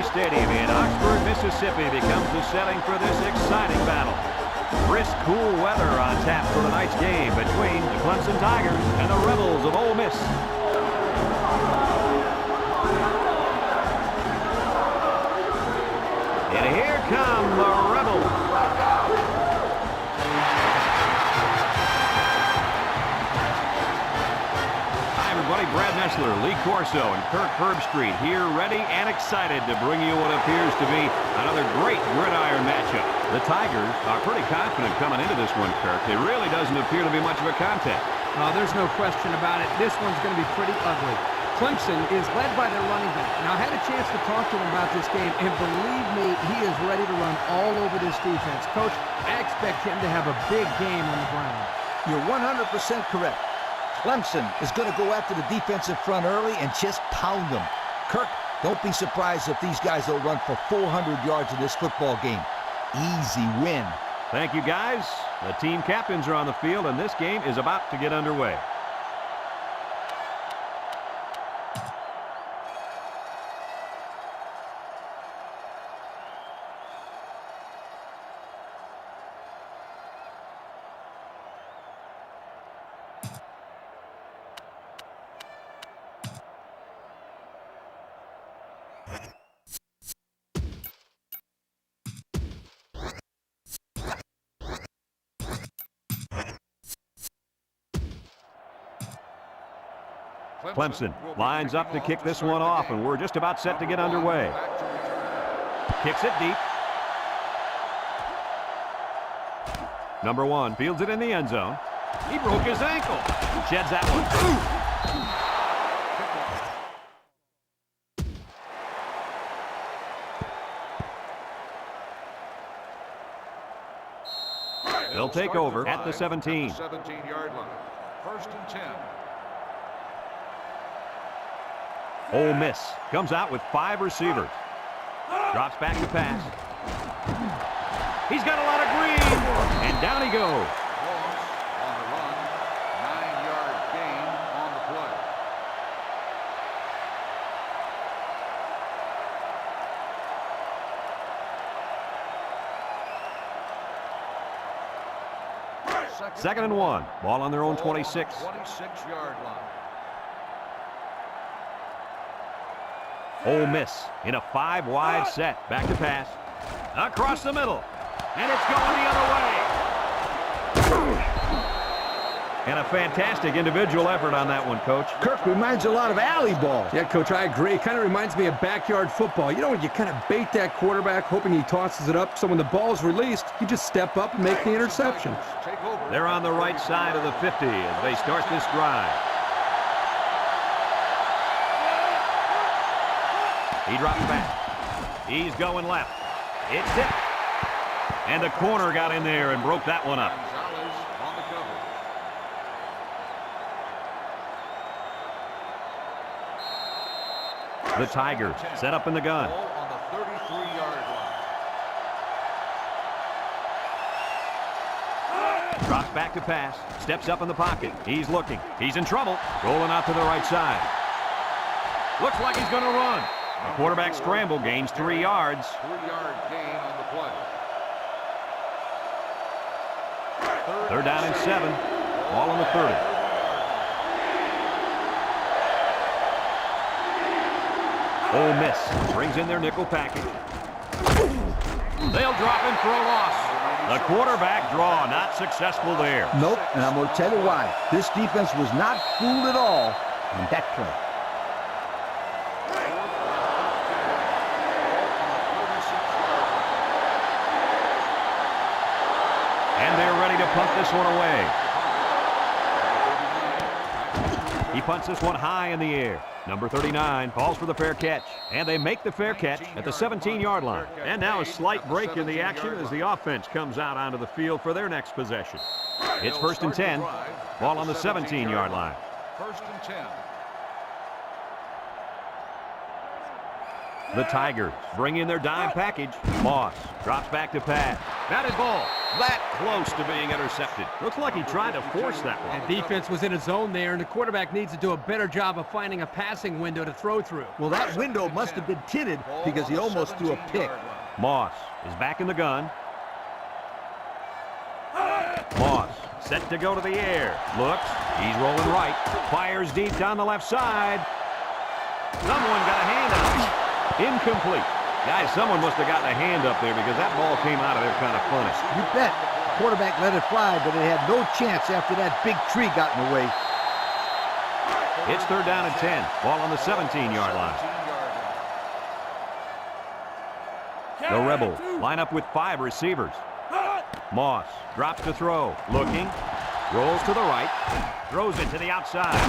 Stadium in Oxford, Mississippi becomes the setting for this exciting battle. Brisk, cool weather on tap for tonight's game between the Clemson Tigers and the Rebels of Ole Miss. And here come the Rebels. Brad Nessler, Lee Corso, and Kirk Herbstreit here ready and excited to bring you what appears to be another great gridiron matchup. The Tigers are pretty confident coming into this one, Kirk. It really doesn't appear to be much of a contest. There's no question about it. This one's going to be pretty ugly. Clemson is led by their running back. Now, I had a chance to talk to him about this game, and believe me, he is ready to run all over this defense. Coach, I expect him to have a big game on the ground. You're 100% correct. Clemson is going to go after the defensive front early and just pound them. Kirk, don't be surprised if these guys will run for 400 yards in this football game. Easy win. Thank you, guys. The team captains are on the field, and this game is about to get underway. Clemson lines up to kick this one off, and we're just about set to get underway. Kicks it deep. Number 1 fields it in the end zone. He broke his ankle. Sheds that one. They'll take over at the 17. 17-yard line. First and 10. Ole Miss comes out with 5 receivers. Drops back to pass. He's got a lot of green, and down he goes. Loss on the run. 9-yard gain on the play. Second and 1. Ball on their own 26. 26-yard line. Ole Miss in a 5-wide set. Back to pass. Across the middle. And it's going the other way. And a fantastic individual effort on that one, Coach. Kirk reminds a lot of alley ball. Yeah, Coach, I agree. It kind of reminds me of backyard football. You know, when you kind of bait that quarterback, hoping he tosses it up, so when the ball's released, you just step up and make the interception. They're on the right side of the 50 as they start this drive. He drops back. He's going left. It's hit. And the corner got in there and broke that one up. On the cover. The Tigers set up in the gun. Ball on the 33-yard line. Drops back to pass. Steps up in the pocket. He's looking. He's in trouble. Rolling out to the right side. Looks like he's going to run. The quarterback scramble gains 3 yards. 3-yard gain on the play. Third down and 7. Ball on the 30. Ole Miss brings in their nickel package. They'll drop him for a loss. The quarterback draw not successful there. Nope, and I'm going to tell you why. This defense was not fooled at all on that play. And they're ready to punt this one away. He punts this one high in the air. Number 39 calls for the fair catch. And they make the fair catch at the 17-yard line. And now a slight break in the action as the offense comes out onto the field for their next possession. It's first and 10. Ball on the 17-yard line. First and 10. The Tigers bring in their dime package. Moss drops back to pass. Batted ball. That close to being intercepted. Looks like he tried to force that one. And defense was in a zone there, and the quarterback needs to do a better job of finding a passing window to throw through. Well, that window must have been tinted because he almost threw a pick. Moss is back in the gun. Moss set to go to the air. Looks. He's rolling right. Fires deep down the left side. Someone got a hand out. Incomplete. Guys, someone must have gotten a hand up there because that ball came out of there kind of funny. You bet. The quarterback let it fly, but it had no chance after that big tree got in the way. It's 3rd down and 10. Ball on the 17-yard line. The Rebels line up with 5 receivers. Moss drops to throw. Looking. Rolls to the right. Throws it to the outside.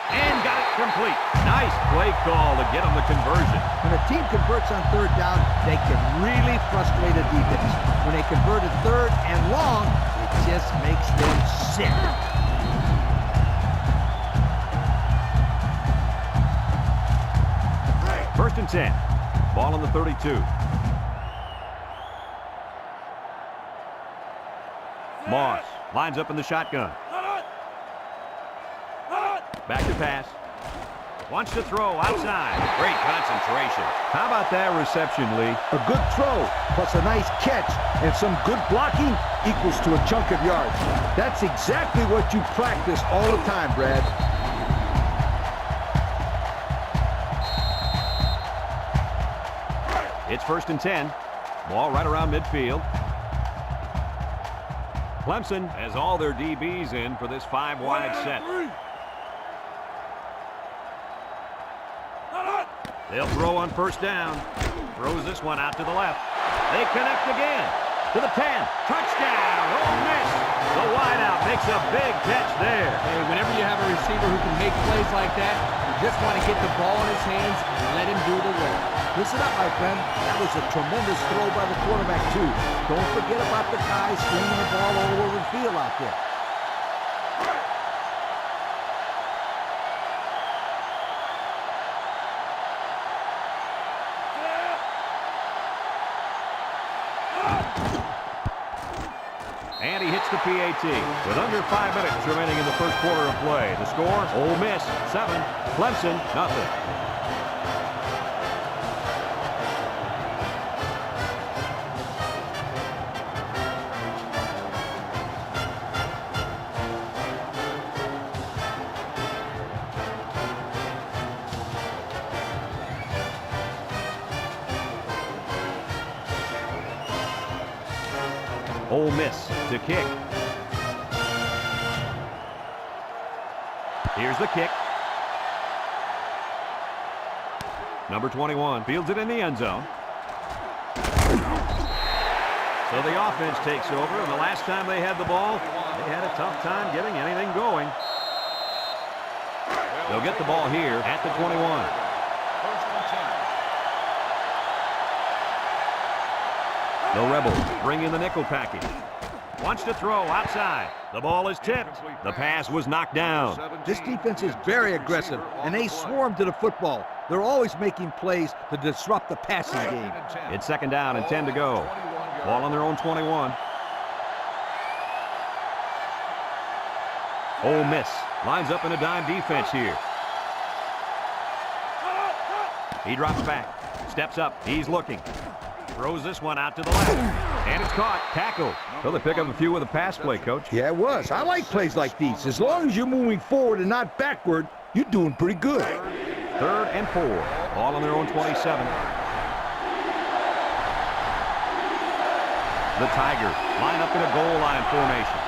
And got it complete. Nice play call to get them the conversion. When a team converts on 3rd down, they can really frustrate a defense. When they convert at 3rd and long, it just makes them sick. First and 10. Ball on the 32. Moss lines up in the shotgun. Back to pass. Wants to throw outside. Great concentration. How about that reception, Lee? A good throw, plus a nice catch, and some good blocking equals to a chunk of yards. That's exactly what you practice all the time, Brad. It's 1st and 10. Ball right around midfield. Clemson has all their DBs in for this 5-wide set. They'll throw on 1st down. Throws this one out to the left. They connect again. To the 10. Touchdown. Ole Miss. The wideout makes a big catch there. Hey, whenever you have a receiver who can make plays like that, you just want to get the ball in his hands and let him do the work. Listen up, my friend. That was a tremendous throw by the quarterback, too. Don't forget about the guys slinging the ball all over the field out there. And he hits the PAT with under 5 minutes remaining in the first quarter of play. The score, Ole Miss 7, Clemson nothing. Ole Miss to kick. Here's the kick. Number 21 fields it in the end zone. So the offense takes over, and the last time they had the ball, they had a tough time getting anything going. They'll get the ball here at the 21. The Rebels bring in the nickel package. Wants to throw outside. The ball is tipped. The pass was knocked down. This defense is very aggressive, and they swarm to the football. They're always making plays to disrupt the passing game. It's 2nd down and 10 to go. Ball on their own 21. Ole Miss lines up in a dime defense here. He drops back. Steps up. He's looking. Throws this one out to the left. And it's caught. Tackle. So they pick up a few with a pass play, Coach. Yeah, it was. I like plays like these. As long as you're moving forward and not backward, you're doing pretty good. 3rd and 4. Ball on their own 27. The Tigers line up in a goal line formation.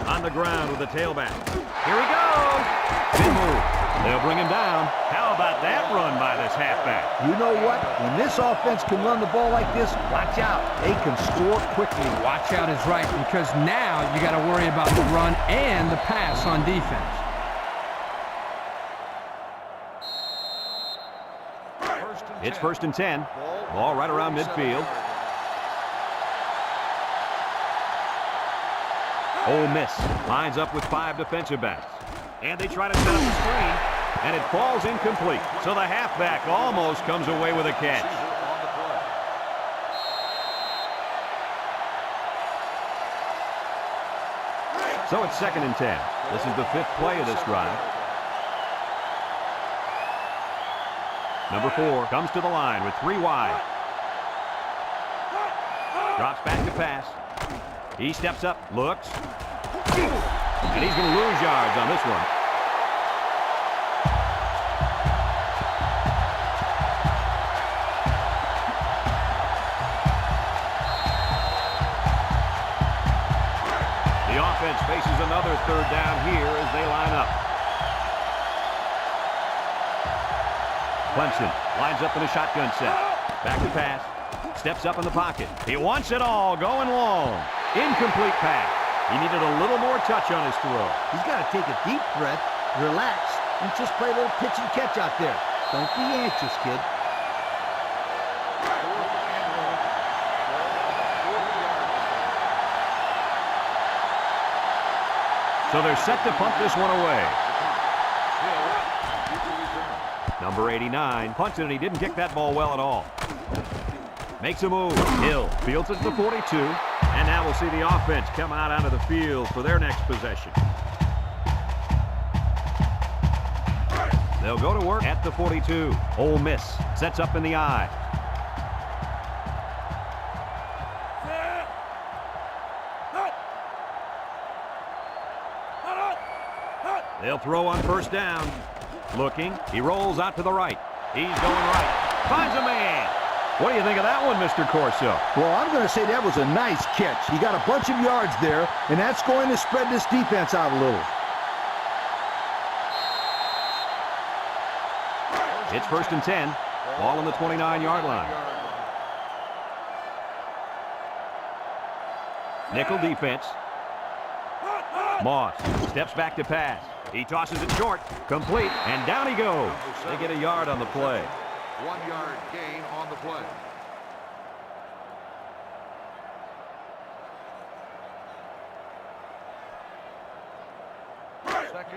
On the ground with the tailback. Here he goes. Big move. They'll bring him down. How about that run by this halfback? You know what? When this offense can run the ball like this, watch out. They can score quickly. Watch out is right, because now you got to worry about the run and the pass on defense. It's 1st and 10. Ball right around midfield. Ole Miss lines up with 5 defensive backs. And they try to set up the screen, and it falls incomplete. So the halfback almost comes away with a catch. So it's 2nd and 10. This is the 5th play of this drive. Number 4 comes to the line with 3 wide. Drops back to pass. He steps up, looks. And he's going to lose yards on this one. The offense faces another 3rd down here as they line up. Clemson lines up in a shotgun set. Back to pass. Steps up in the pocket. He wants it all, going long. Incomplete pass. He needed a little more touch on his throw. He's got to take a deep breath, relax, and just play a little pitch and catch out there. Don't be anxious, kid. So they're set to punt this one away. Number 89 punts it, and he didn't kick that ball well at all. Makes a move. Hill fields it to the 42. And now we'll see the offense come out onto the field for their next possession. They'll go to work at the 42. Ole Miss sets up in the I. They'll throw on 1st down. Looking. He rolls out to the right. He's going right. Finds a man. What do you think of that one, Mr. Corso? Well, I'm going to say that was a nice catch. He got a bunch of yards there, and that's going to spread this defense out a little. It's 1st and 10. Ball on the 29-yard line. Nickel defense. Moss steps back to pass. He tosses it short. Complete. And down he goes. They get a yard on the play. 1-yard gain on the play.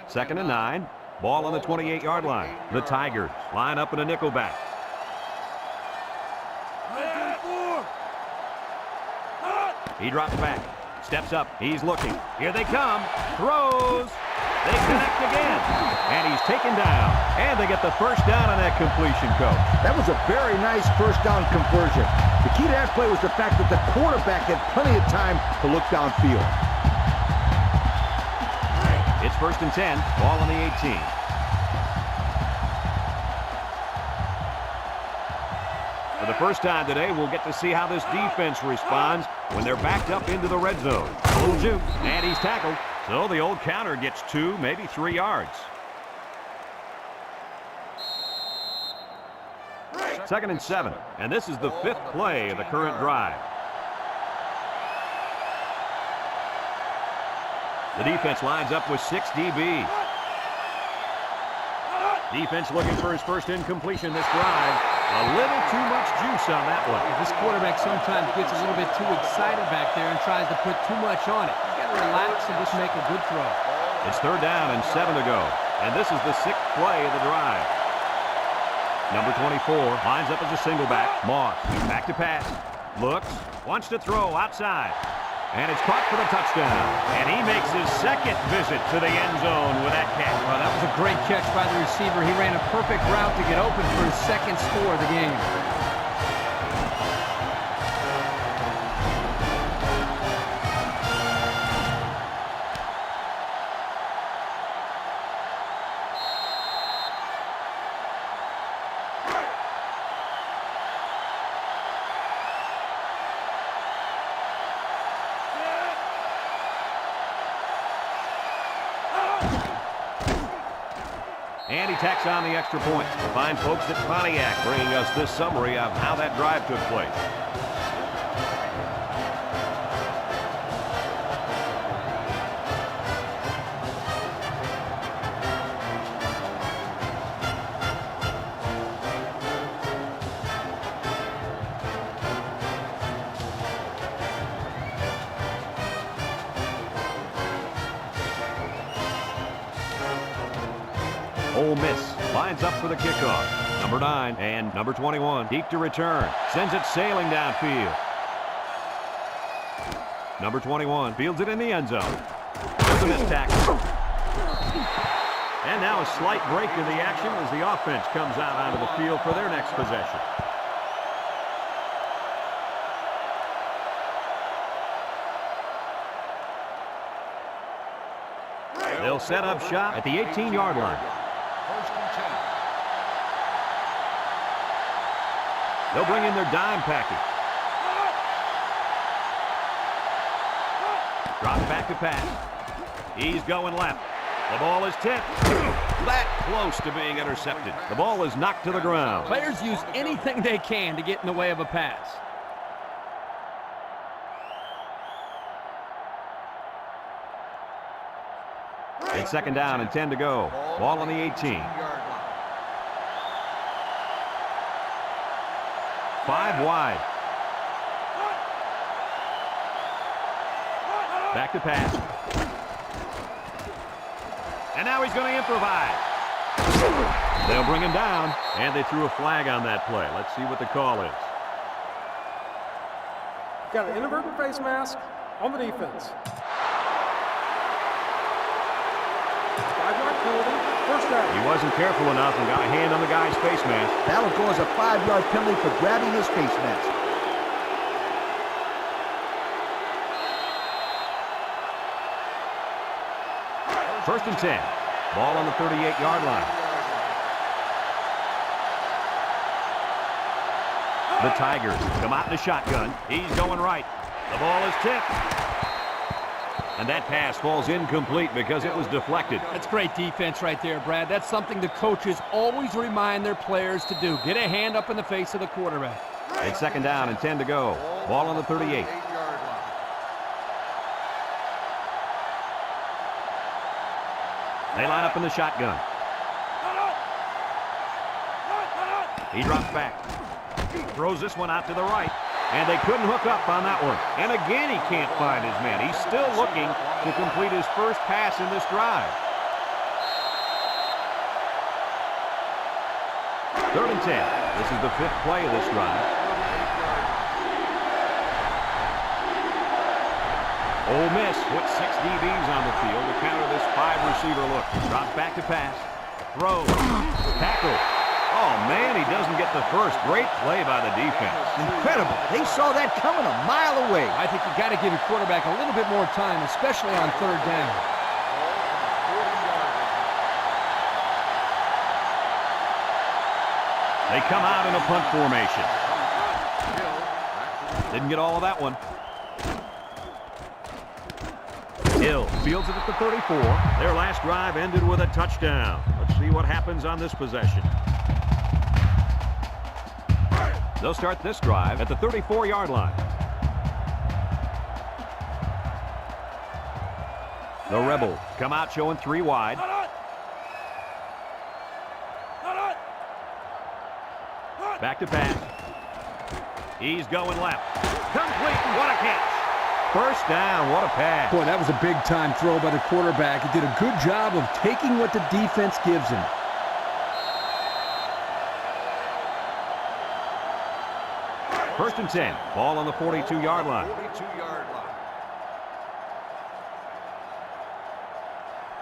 Second and 9. Ball on the 28-yard line. The Tigers line up in a nickel back. He drops back. Steps up. He's looking. Here they come. Throws. They connect again. And he's taken down. And they get the 1st down on that completion, Coach. That was a very nice 1st down conversion. The key to that play was the fact that the quarterback had plenty of time to look downfield. It's 1st and 10. Ball on the 18. For the first time today, we'll get to see how this defense responds when they're backed up into the red zone. Full juke, and he's tackled. So the old counter gets 2, maybe 3 yards. 2nd and 7, and this is the 5th play of the current drive. The defense lines up with 6 DBs. Defense looking for his first incompletion this drive. A little too much juice on that one. This quarterback sometimes gets a little bit too excited back there and tries to put too much on it. You got to relax and just make a good throw. It's 3rd down and 7 to go. And this is the 6th play of the drive. Number 24 lines up as a single back. Moss back to pass. Looks. Wants to throw outside. And it's caught for the touchdown. And he makes his 2nd visit to the end zone with that catch. Well, that was a great catch by the receiver. He ran a perfect route to get open for his 2nd score of the game. And he tacks on the extra point. The fine folks at Pontiac bringing us this summary of how that drive took place. Ole Miss lines up for the kickoff. Number 9 and number 21 deep to return. Sends it sailing downfield. Number 21 fields it in the end zone. There's a missed tackle. And now a slight break in the action as the offense comes out onto the field for their next possession. They'll set up shop at the 18-yard line. First and 10. They'll bring in their dime package. Drops back to pass. He's going left. The ball is tipped. That close to being intercepted. The ball is knocked to the ground. Players use anything they can to get in the way of a pass. It's second down and 10 to go. Ball on the 18. 5 wide. Back to pass. And now he's going to improvise. They'll bring him down, and they threw a flag on that play. Let's see what the call is. Got an inadvertent face mask on the defense. 5-yard penalty, first down. He wasn't careful enough and got a hand on the guy's face mask. That'll go as a 5-yard penalty for grabbing his face mask. First and 10. Ball on the 38-yard line. The Tigers come out in a shotgun. He's going right. The ball is tipped. And that pass falls incomplete because it was deflected. That's great defense right there, Brad. That's something the coaches always remind their players to do. Get a hand up in the face of the quarterback. It's second down and 10 to go. Ball on the 38. They line up in the shotgun. He drops back. Throws this one out to the right. And they couldn't hook up on that one. And again, he can't find his man. He's still looking to complete his first pass in this drive. Third and 10. This is the 5th play of this drive. Ole Miss puts 6 DBs on the field to counter this 5-receiver look. Drops back to pass. Throw. Tackle. Oh, man, he doesn't get the first. Great play by the defense. Incredible. They saw that coming a mile away. I think you got to give your quarterback a little bit more time, especially on third down. They come out in a punt formation. Didn't get all of that one. Hill fields it at the 34. Their last drive ended with a touchdown. Let's see what happens on this possession. They'll start this drive at the 34-yard line. The Rebels come out showing 3 wide. Back to pass. He's going left. Complete. What a catch. First down. What a pass. Boy, that was a big-time throw by the quarterback. He did a good job of taking what the defense gives him. First and 10. Ball on the 42-yard line. 42-yard line.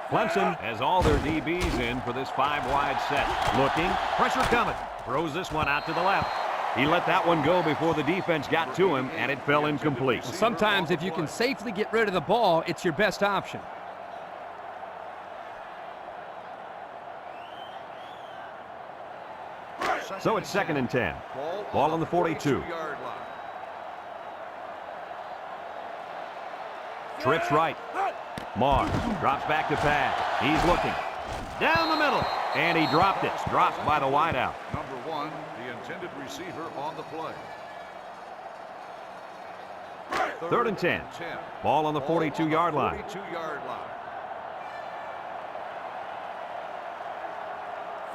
Clemson has all their DBs in for this 5-wide set. Looking. Pressure coming. Throws this one out to the left. He let that one go before the defense got to him, and it fell incomplete. Sometimes if you can safely get rid of the ball, it's your best option. So it's second and 10. Ball on the 42. Trips right. Marr drops back to pass. He's looking. Down the middle. And he dropped it. Dropped by the wideout. Number 1, the intended receiver on the play. Third and 10. Ball on the 42-yard line. 42-yard line.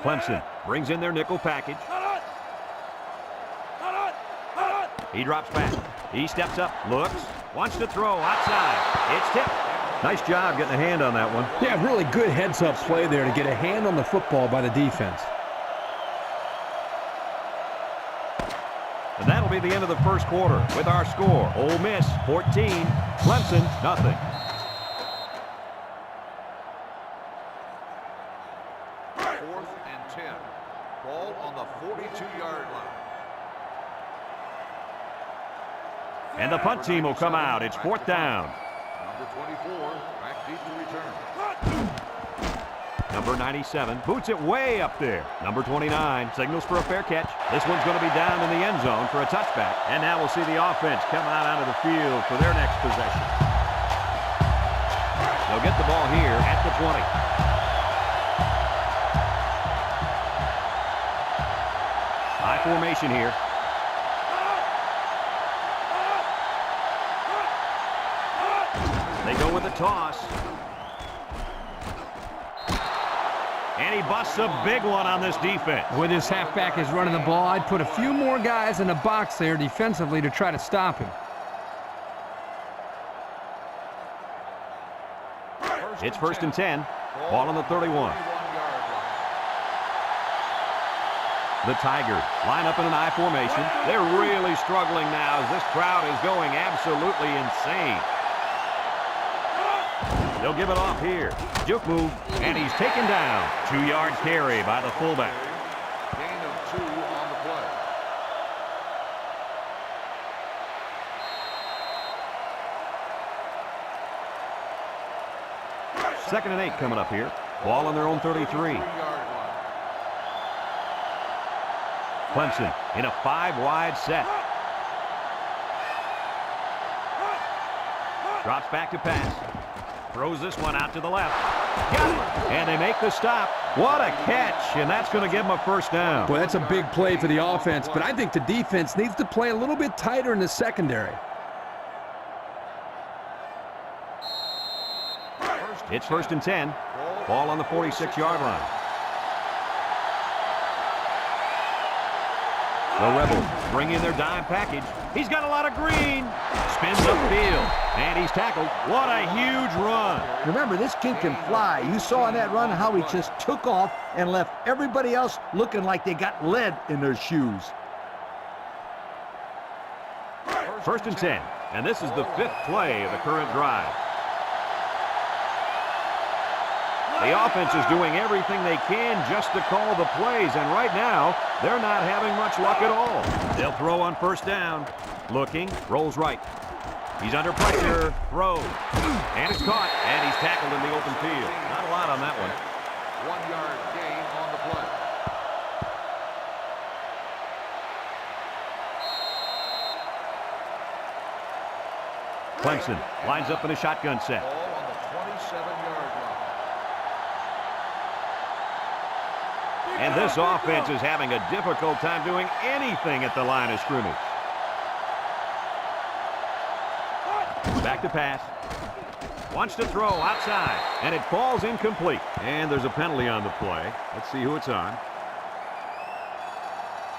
Clemson brings in their nickel package. He drops back. He steps up, looks, wants to throw outside. It's tipped. Nice job getting a hand on that one. Yeah, really good heads-up play there to get a hand on the football by the defense. And that'll be the end of the first quarter with our score. Ole Miss 14, Clemson nothing. Fourth and 10. Ball on the 42-yard line. And the punt team will come out. It's fourth down. Number 24, back deep to return. Number 97 boots it way up there. Number 29 signals for a fair catch. This one's going to be down in the end zone for a touchback. And now we'll see the offense come out onto the field for their next possession. They'll get the ball here at the 20. High formation here. They go with a toss. And he busts a big one on this defense. With his halfback is running the ball, I'd put a few more guys in the box there defensively to try to stop him. It's first and 10. Ball on the 31. The Tigers line up in an I formation. They're really struggling now as this crowd is going absolutely insane. They'll give it off here. Juke move, and he's taken down. 2-yard carry by the fullback. Gain of 2 on the play. Second and 8 coming up here. Ball on their own 33. 3-yard line. Clemson in a 5-wide set. Drops back to pass. Throws this one out to the left. Got it. And they make the stop. What a catch, and that's going to give them a first down. Boy, that's a big play for the offense, but I think the defense needs to play a little bit tighter in the secondary. It's first and 10. Ball on the 46-yard line. The Rebels bring in their dime package. He's got a lot of green. Spins upfield, and he's tackled. What a huge run. Remember, this kid can fly. You saw in that run how he just took off and left everybody else looking like they got lead in their shoes. First and 10, and this is the 5th play of the current drive. The offense is doing everything they can just to call the plays, and right now, they're not having much luck at all. They'll throw on first down. Looking, rolls right. He's under pressure, throws, and it's caught, and he's tackled in the open field. Not a lot on that one. 1-yard gain on the play. Clemson lines up in a shotgun set. Ball on the 27-yard line. And this offense is having a difficult time doing anything at the line of scrimmage. Back to pass. Wants to throw outside, and it falls incomplete. And there's a penalty on the play. Let's see who it's on.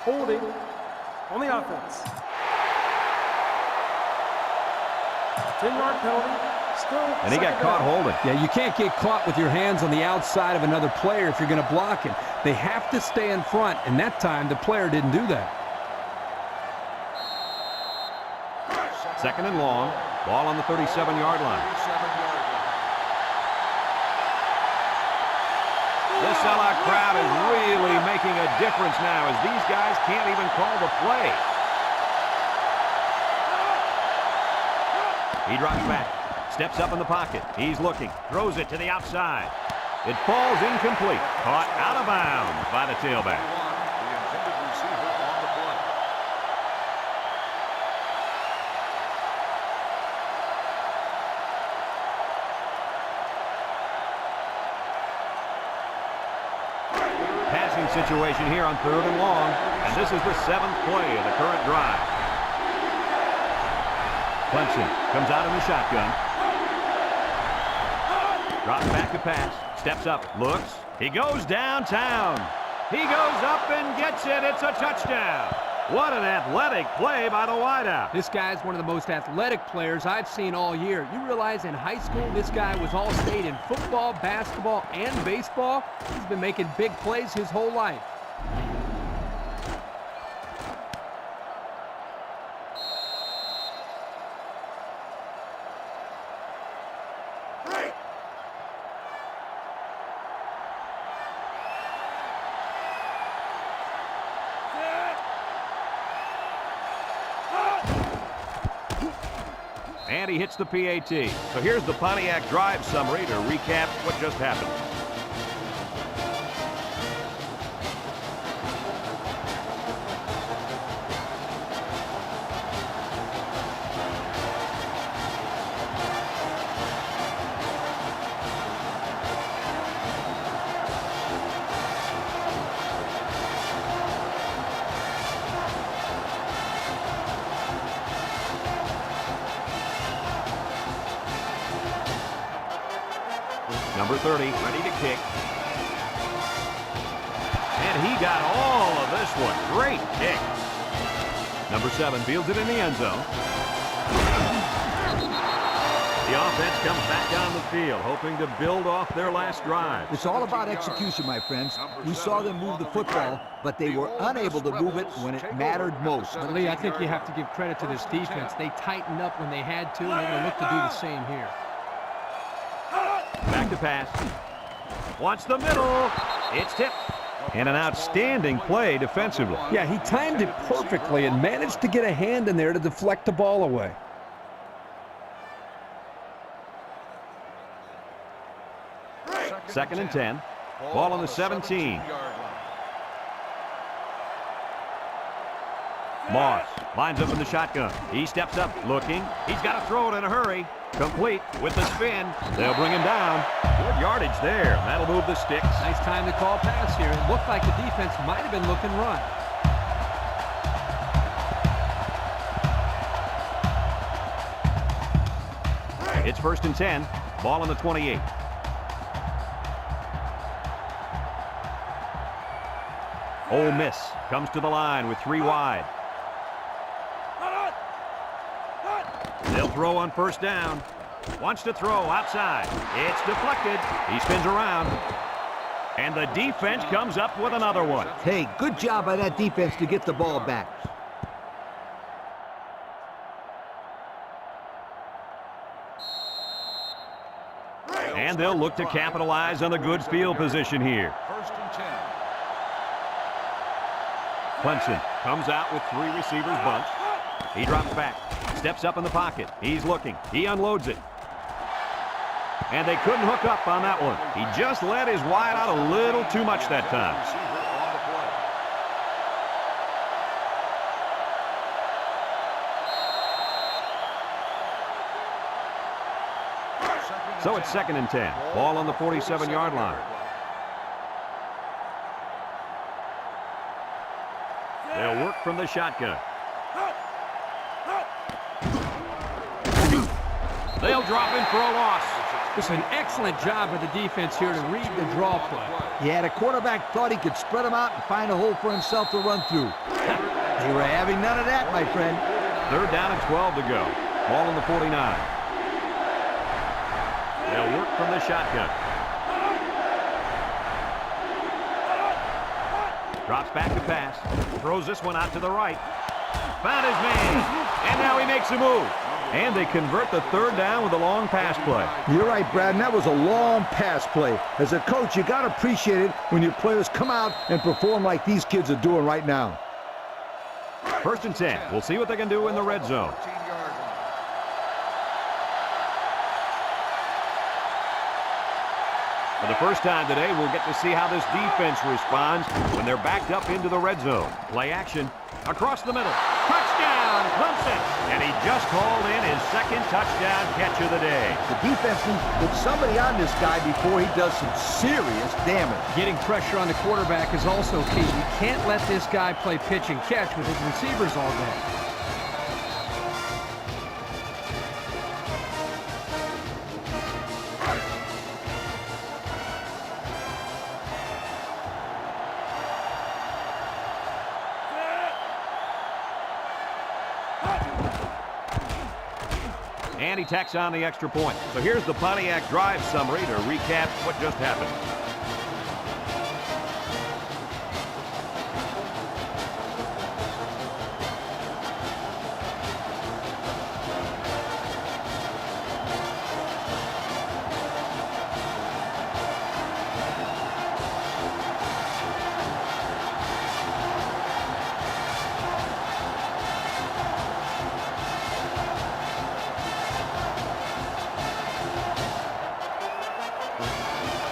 Holding on the offense. 10-yard penalty. Still And he got second caught down. holding. Yeah, you can't get caught with your hands on the outside of another player if you're going to block him. They have to stay in front, and that time the player didn't do that. Second and long. Ball on the 37-yard line. This sellout crowd is really making a difference now as these guys can't even call the play. He drops back, steps up in the pocket. He's looking, throws it to the outside. It falls incomplete, caught out of bounds by the tailback. The intended receiver on the play. Passing situation here on 3rd and long, and this is the 7th play of the current drive. Clemson comes out in the shotgun. Drops back to pass. Steps up. Looks. He goes downtown. He goes up and gets it. It's a touchdown. What an athletic play by the wideout. This guy's one of the most athletic players I've seen all year. You realize in high school, this guy was all-state in football, basketball, and baseball. He's been making big plays his whole life. And he hits the PAT. So here's the Pontiac drive summary to recap what just happened. Number 30, ready to kick. And he got all of this one. Great kick. Number 7 fields it in the end zone. The offense comes back down the field, hoping to build off their last drive. It's all about execution, my friends. We saw them move the football, but they were unable to move it when it mattered most. But Lee, I think you have to give credit to this defense. They tightened up when they had to, and they're going to look to do the same here. Back to pass. Wants the middle. It's tipped. And an outstanding play defensively. Yeah, he timed it perfectly and managed to get a hand in there to deflect the ball away. Second and 10. Ball on the 17. Moss lines up in the shotgun. He steps up, looking. He's got to throw it in a hurry. Complete with the spin. They'll bring him down. Good yardage there. That'll move the sticks. Nice time to call pass here. It looked like the defense might have been looking run. It's first and 10. Ball on the 28. Ole Miss comes to the line with 3 wide. They'll throw on first down. Wants to throw outside. It's deflected. He spins around. And the defense comes up with another one. Hey, good job by that defense to get the ball back. And they'll look to capitalize on the good field position here. First and 10. Clemson comes out with 3 receivers bunched. He drops back, steps up in the pocket. He's looking. He unloads it. And they couldn't hook up on that one. He just let his wide out a little too much that time. So it's second and 10. Ball on the 47-yard line. They'll work from the shotgun. They'll drop in for a loss. It's an excellent job by the defense here to read the draw play. Yeah, the quarterback thought he could spread them out and find a hole for himself to run through. They were having none of that, my friend. Third down and 12 to go. Ball on the 49. They'll work from the shotgun. Drops back to pass. Throws this one out to the right. Found his man. And now he makes a move. And they convert the third down with a long pass play. You're right, Brad, and that was a long pass play. As a coach, you got to appreciate it when your players come out and perform like these kids are doing right now. First and 10. We'll see what they can do in the red zone. For the first time today, we'll get to see how this defense responds when they're backed up into the red zone. Play action. Across the middle. Touchdown, Clemson. And he just hauled in his second touchdown catch of the day. The defense needs to put somebody on this guy before he does some serious damage. Getting pressure on the quarterback is also key. You can't let this guy play pitch and catch with his receivers all day. And he tacks on the extra point. So here's the Pontiac drive summary to recap what just happened.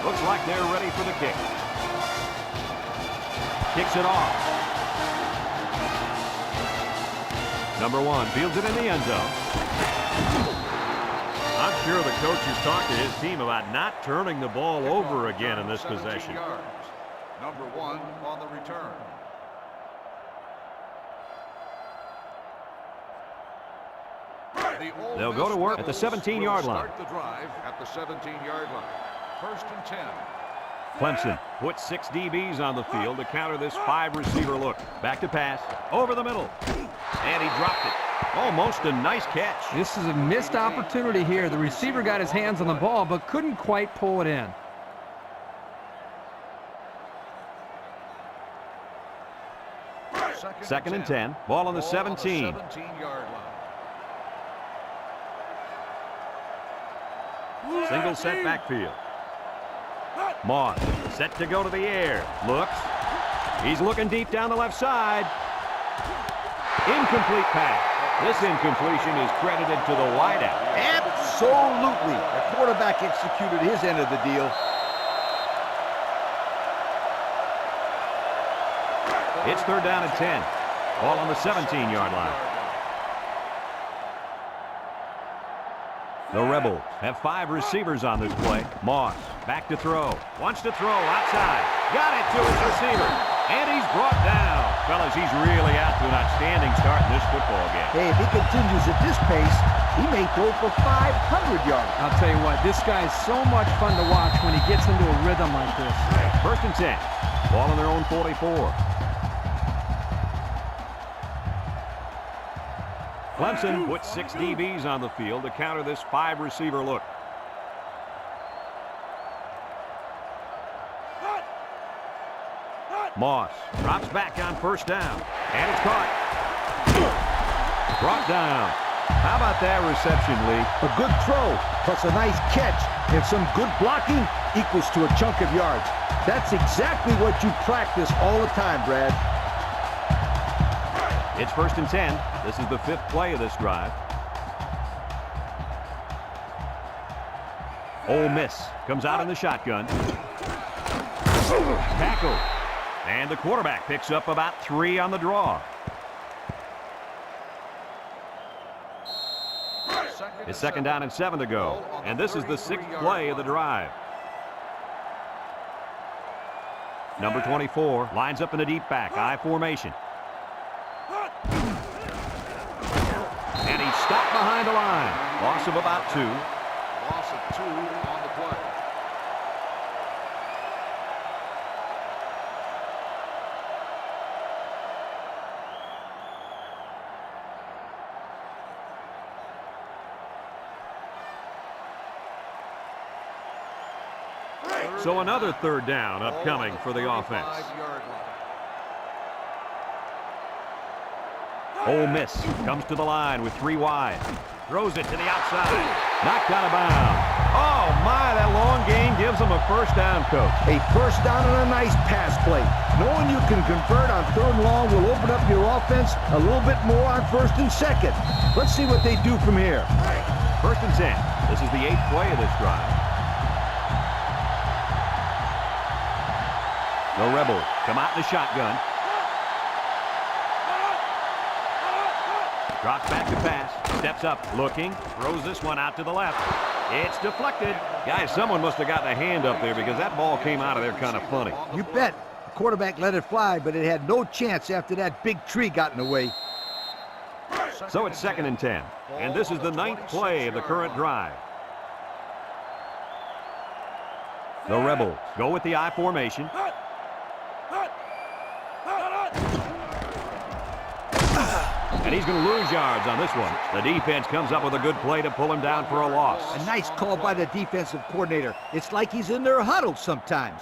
Looks like they're ready for the kick. Kicks it off. Number 1 fields it in the end zone. I'm sure the coach has talked to his team about not turning the ball over again in this possession. Number 1 on the return. They'll go to work at the 17-yard line. Start the drive at the 17-yard line. 1st and 10. Clemson puts 6 DBs on the field to counter this 5-receiver look. Back to pass. Over the middle. And he dropped it. Almost a nice catch. This is a missed opportunity here. The receiver got his hands on the ball but couldn't quite pull it in. Second and 10. Ball on the 17. 17-yard line. Single set backfield. Moss set to go to the air. Looks. He's looking deep down the left side. Incomplete pass. This incompletion is credited to the wideout. Absolutely. The quarterback executed his end of the deal. It's 3rd down and 10. Ball on the 17-yard line. The Rebels have 5 receivers on this play. Moss back to throw. Wants to throw outside. Got it to his receiver. And he's brought down. Fellas, he's really out to an outstanding start in this football game. Hey, if he continues at this pace, he may throw for 500 yards. I'll tell you what, this guy is so much fun to watch when he gets into a rhythm like this. 1st and 10. Ball on their own 44. Clemson puts 6 DBs on the field to counter this 5-receiver look. Moss drops back on 1st down. And it's caught. Brought down. How about that reception, Lee? A good throw, plus a nice catch, and some good blocking equals to a chunk of yards. That's exactly what you practice all the time, Brad. It's 1st and 10. This is the 5th play of this drive. Ole Miss comes out in the shotgun. Tackle. And the quarterback picks up about 3 on the draw. It's 2nd down and 7 to go. And this is the 6th play of the drive. Number 24 lines up in a deep back, I formation. And he's stopped behind the line. Loss of about 2. Loss of 2 on the play. So another 3rd down upcoming for the offense. 35-yard line. Ole Miss comes to the line with 3 wide. Throws it to the outside. Knocked out of bounds. Oh, my, that long gain gives them a 1st down, Coach. A 1st down and a nice pass play. Knowing you can convert on 3rd and long will open up your offense a little bit more on 1st and 2nd. Let's see what they do from here. 1st and 10. This is the 8th play of this drive. The Rebels come out in the shotgun. Drops back to pass. Steps up, looking. Throws this one out to the left. It's deflected. Guys, someone must have gotten a hand up there because that ball came out of there kind of funny. You bet. The quarterback let it fly, but it had no chance after that big tree got in the way. So it's 2nd and 10. And this is the 9th play of the current drive. The Rebels go with the I formation. And And he's going to lose yards on this one. The defense comes up with a good play to pull him down for a loss. A nice call by the defensive coordinator. It's like he's in their huddle sometimes.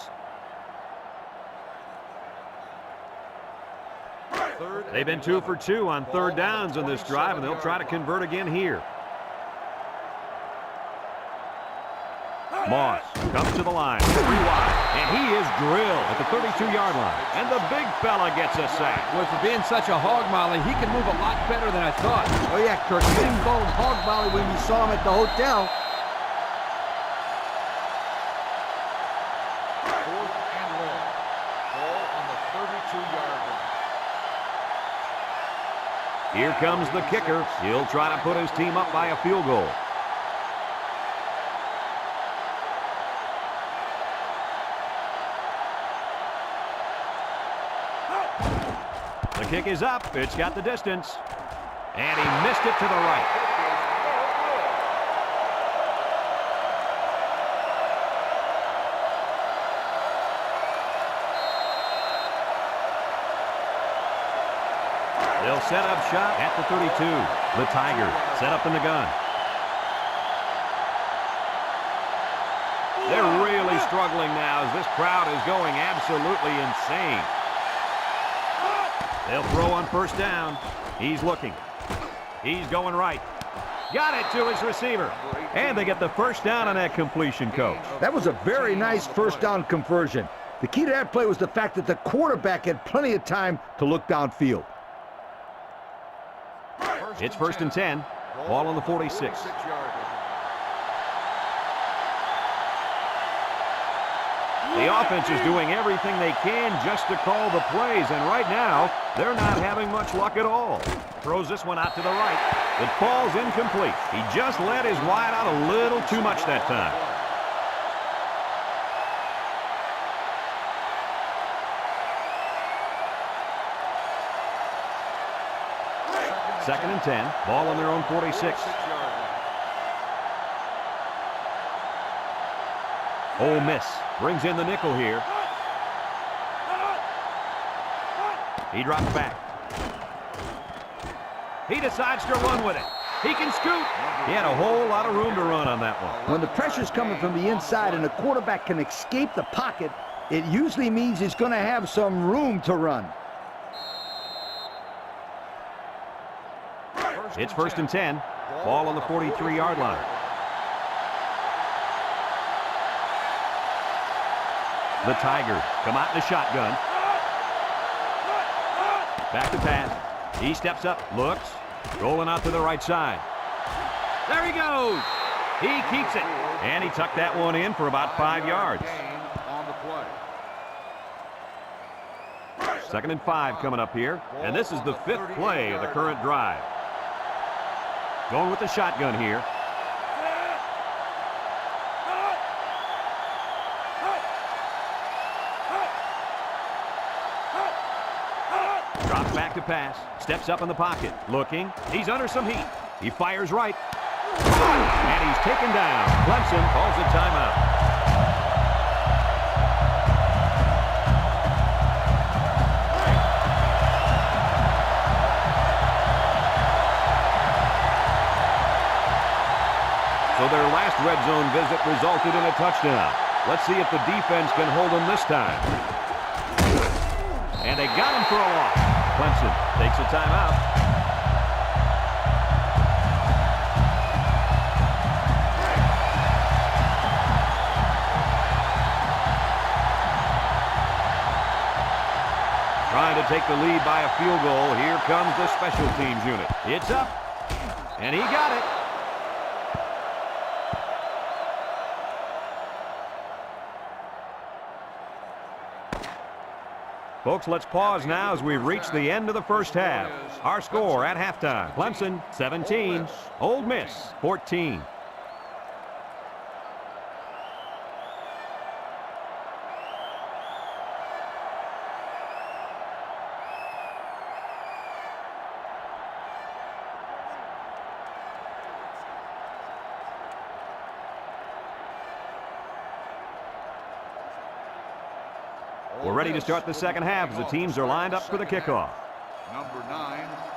They've been 2 for 2 on third downs in this drive, and they'll try to convert again here. Moss comes to the line, 3 wide, and he is drilled at the 32-yard line. And the big fella gets a sack. Well, for being such a hog molly, he can move a lot better than I thought. Oh, yeah, Kirk. You didn't call him hog molly when we saw him at the hotel. 4th and long. Ball on the 32-yard line. Here comes the kicker. He'll try to put his team up by a field goal. The kick is up. It's got the distance. And he missed it to the right. They'll set up shop at the 32. The Tigers set up in the gun. They're really struggling now as this crowd is going absolutely insane. They'll throw on first down. He's looking. He's going right. Got it to his receiver. And they get the first down on that completion, Coach. That was a very nice first down conversion. The key to that play was the fact that the quarterback had plenty of time to look downfield. It's 1st and 10. Ball on the 46. The offense is doing everything they can just to call the plays, and right now, they're not having much luck at all. Throws this one out to the right. It falls incomplete. He just let his wide out a little too much that time. Second and 10. Ball on their own 46. Ole Miss brings in the nickel here. He drops back. He decides to run with it. He can scoot. He had a whole lot of room to run on that one. When the pressure's coming from the inside and the quarterback can escape the pocket, it usually means he's going to have some room to run. It's 1st and 10. Ball on the 43-yard line. The Tigers come out in the shotgun. Back to pass. He steps up, looks, rolling out to the right side. There he goes. He keeps it. And he tucked that one in for about 5 yards. On the play. 2nd and 5 coming up here. And this is the 5th play of the current drive. Going with the shotgun here. Drops back to pass. Steps up in the pocket. Looking. He's under some heat. He fires right. And he's taken down. Clemson calls a timeout. So their last red zone visit resulted in a touchdown. Let's see if the defense can hold them this time. And they got him for a loss. Clemson takes a timeout. Trying to take the lead by a field goal. Here comes the special teams unit. It's up. And he got it. Folks, let's pause now as we've reached the end of the first half. Our score at halftime, Clemson 17, Ole Miss 14. We're ready to start the second half as the teams are lined up for the kickoff. Number 9,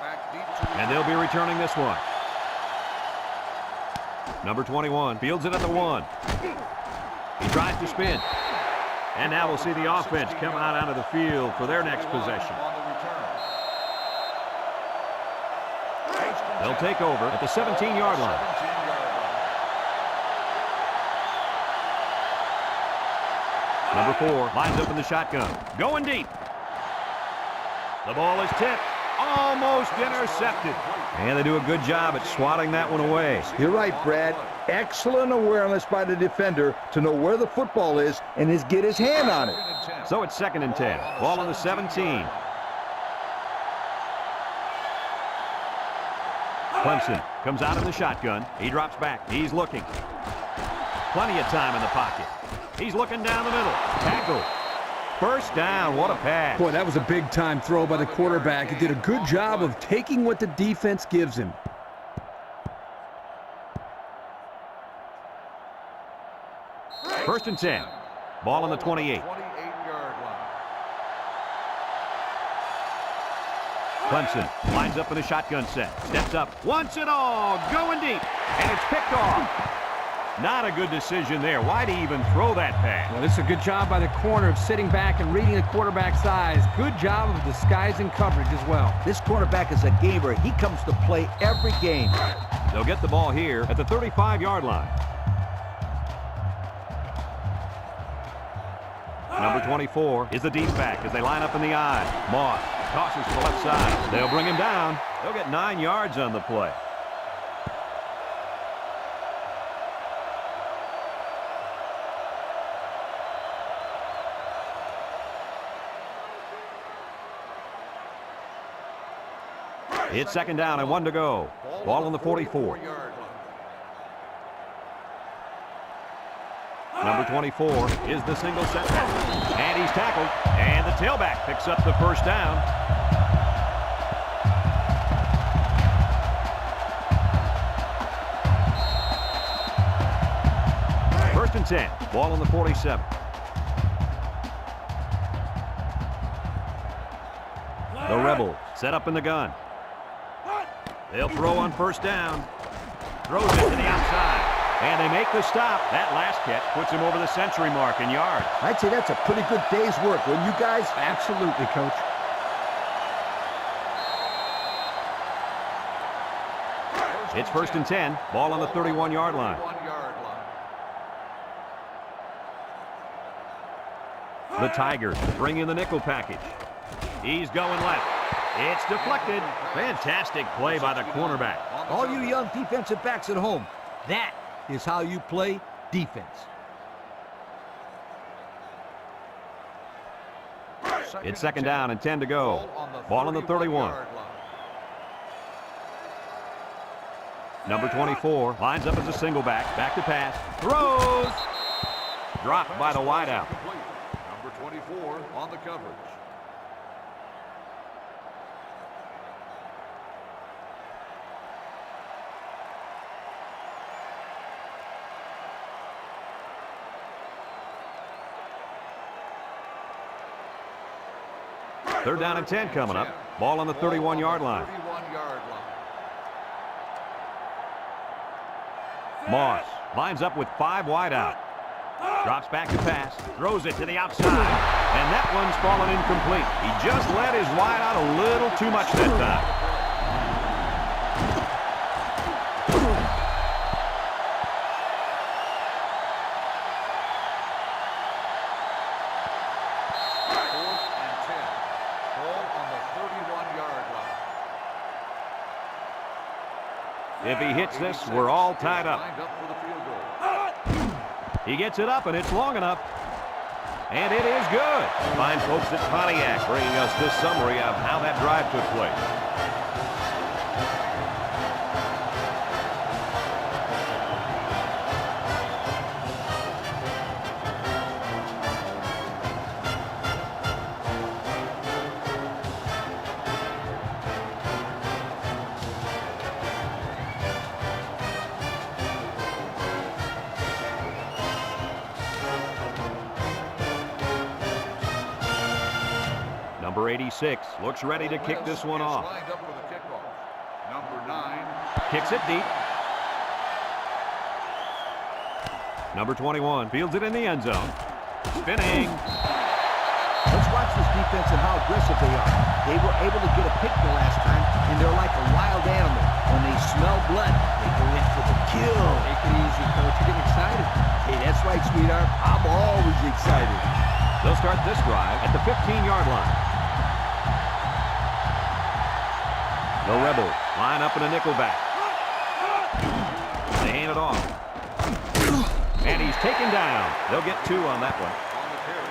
back deep And they'll be returning this one. Number 21 fields it at the 1. He tries to spin. And now we'll see the offense come out onto the field for their next possession. They'll take over at the 17-yard line. Number 4 lines up in the shotgun. Going deep. The ball is tipped. Almost intercepted. And they do a good job at swatting that one away. You're right, Brad. Excellent awareness by the defender to know where the football is and get his hand on it. So it's 2nd and 10. Ball on the 17. Clemson comes out in the shotgun. He drops back. He's looking. Plenty of time in the pocket. He's looking down the middle. Tackle. First down. What a pass. Boy, that was a big-time throw by the quarterback. He did a good job of taking what the defense gives him. First and 10. Ball on the 28. Clemson lines up in a shotgun set. Steps up. Wants it all. Going deep. And it's picked off. Not a good decision there. Why'd he even throw that pass? Well, this is a good job by the corner of sitting back and reading the quarterback's eyes. Good job of disguising coverage as well. This cornerback is a gamer. He comes to play every game. They'll get the ball here at the 35-yard line. Number 24 is the deep back as they line up in the I. Moss tosses to the left side. They'll bring him down. They'll get 9 yards on the play. It's 2nd down and 1 to go. Ball on the 44. Number 24 is the single setback. And he's tackled. And the tailback picks up the first down. First and 10. Ball on the 47. The Rebels set up in the gun. They'll throw on first down. Throws it to the outside. And they make the stop. That last catch puts him over the century mark in yards. I'd say that's a pretty good day's work, wouldn't you guys? Absolutely, Coach. It's first and 10. Ball on the 31-yard line. The Tigers bring in the nickel package. He's going left. It's deflected. Fantastic play by the cornerback. All you young defensive backs at home, that is how you play defense. It's 2nd down and 10 to go. Ball on the 31. Number 24 lines up as a single back. Back to pass. Throws. Dropped by the wideout. Number 24 on the coverage. Third down and 10 coming up. Ball on the 31-yard line. Moss lines up with 5 wide out. Drops back to pass. Throws it to the outside. And that one's fallen incomplete. He just let his wide out a little too much that time. If he hits this, we're all tied up. He gets it up, and it's long enough. And it is good. Fine folks at Pontiac bringing us this summary of how that drive took place. Number 86 looks ready to kick this one off. Kicks it deep. Number 21 fields it in the end zone. Spinning. Let's watch this defense and how aggressive they are. They were able to get a pick the last time, and they're like a wild animal. When they smell blood, they go in for the kill. Take it easy, Coach. You're getting excited. Hey, that's right, sweetheart. I'm always excited. They'll start this drive at the 15-yard line. The Rebels line up in a nickel back. They hand it off. And he's taken down. They'll get 2 on that one. On the carry.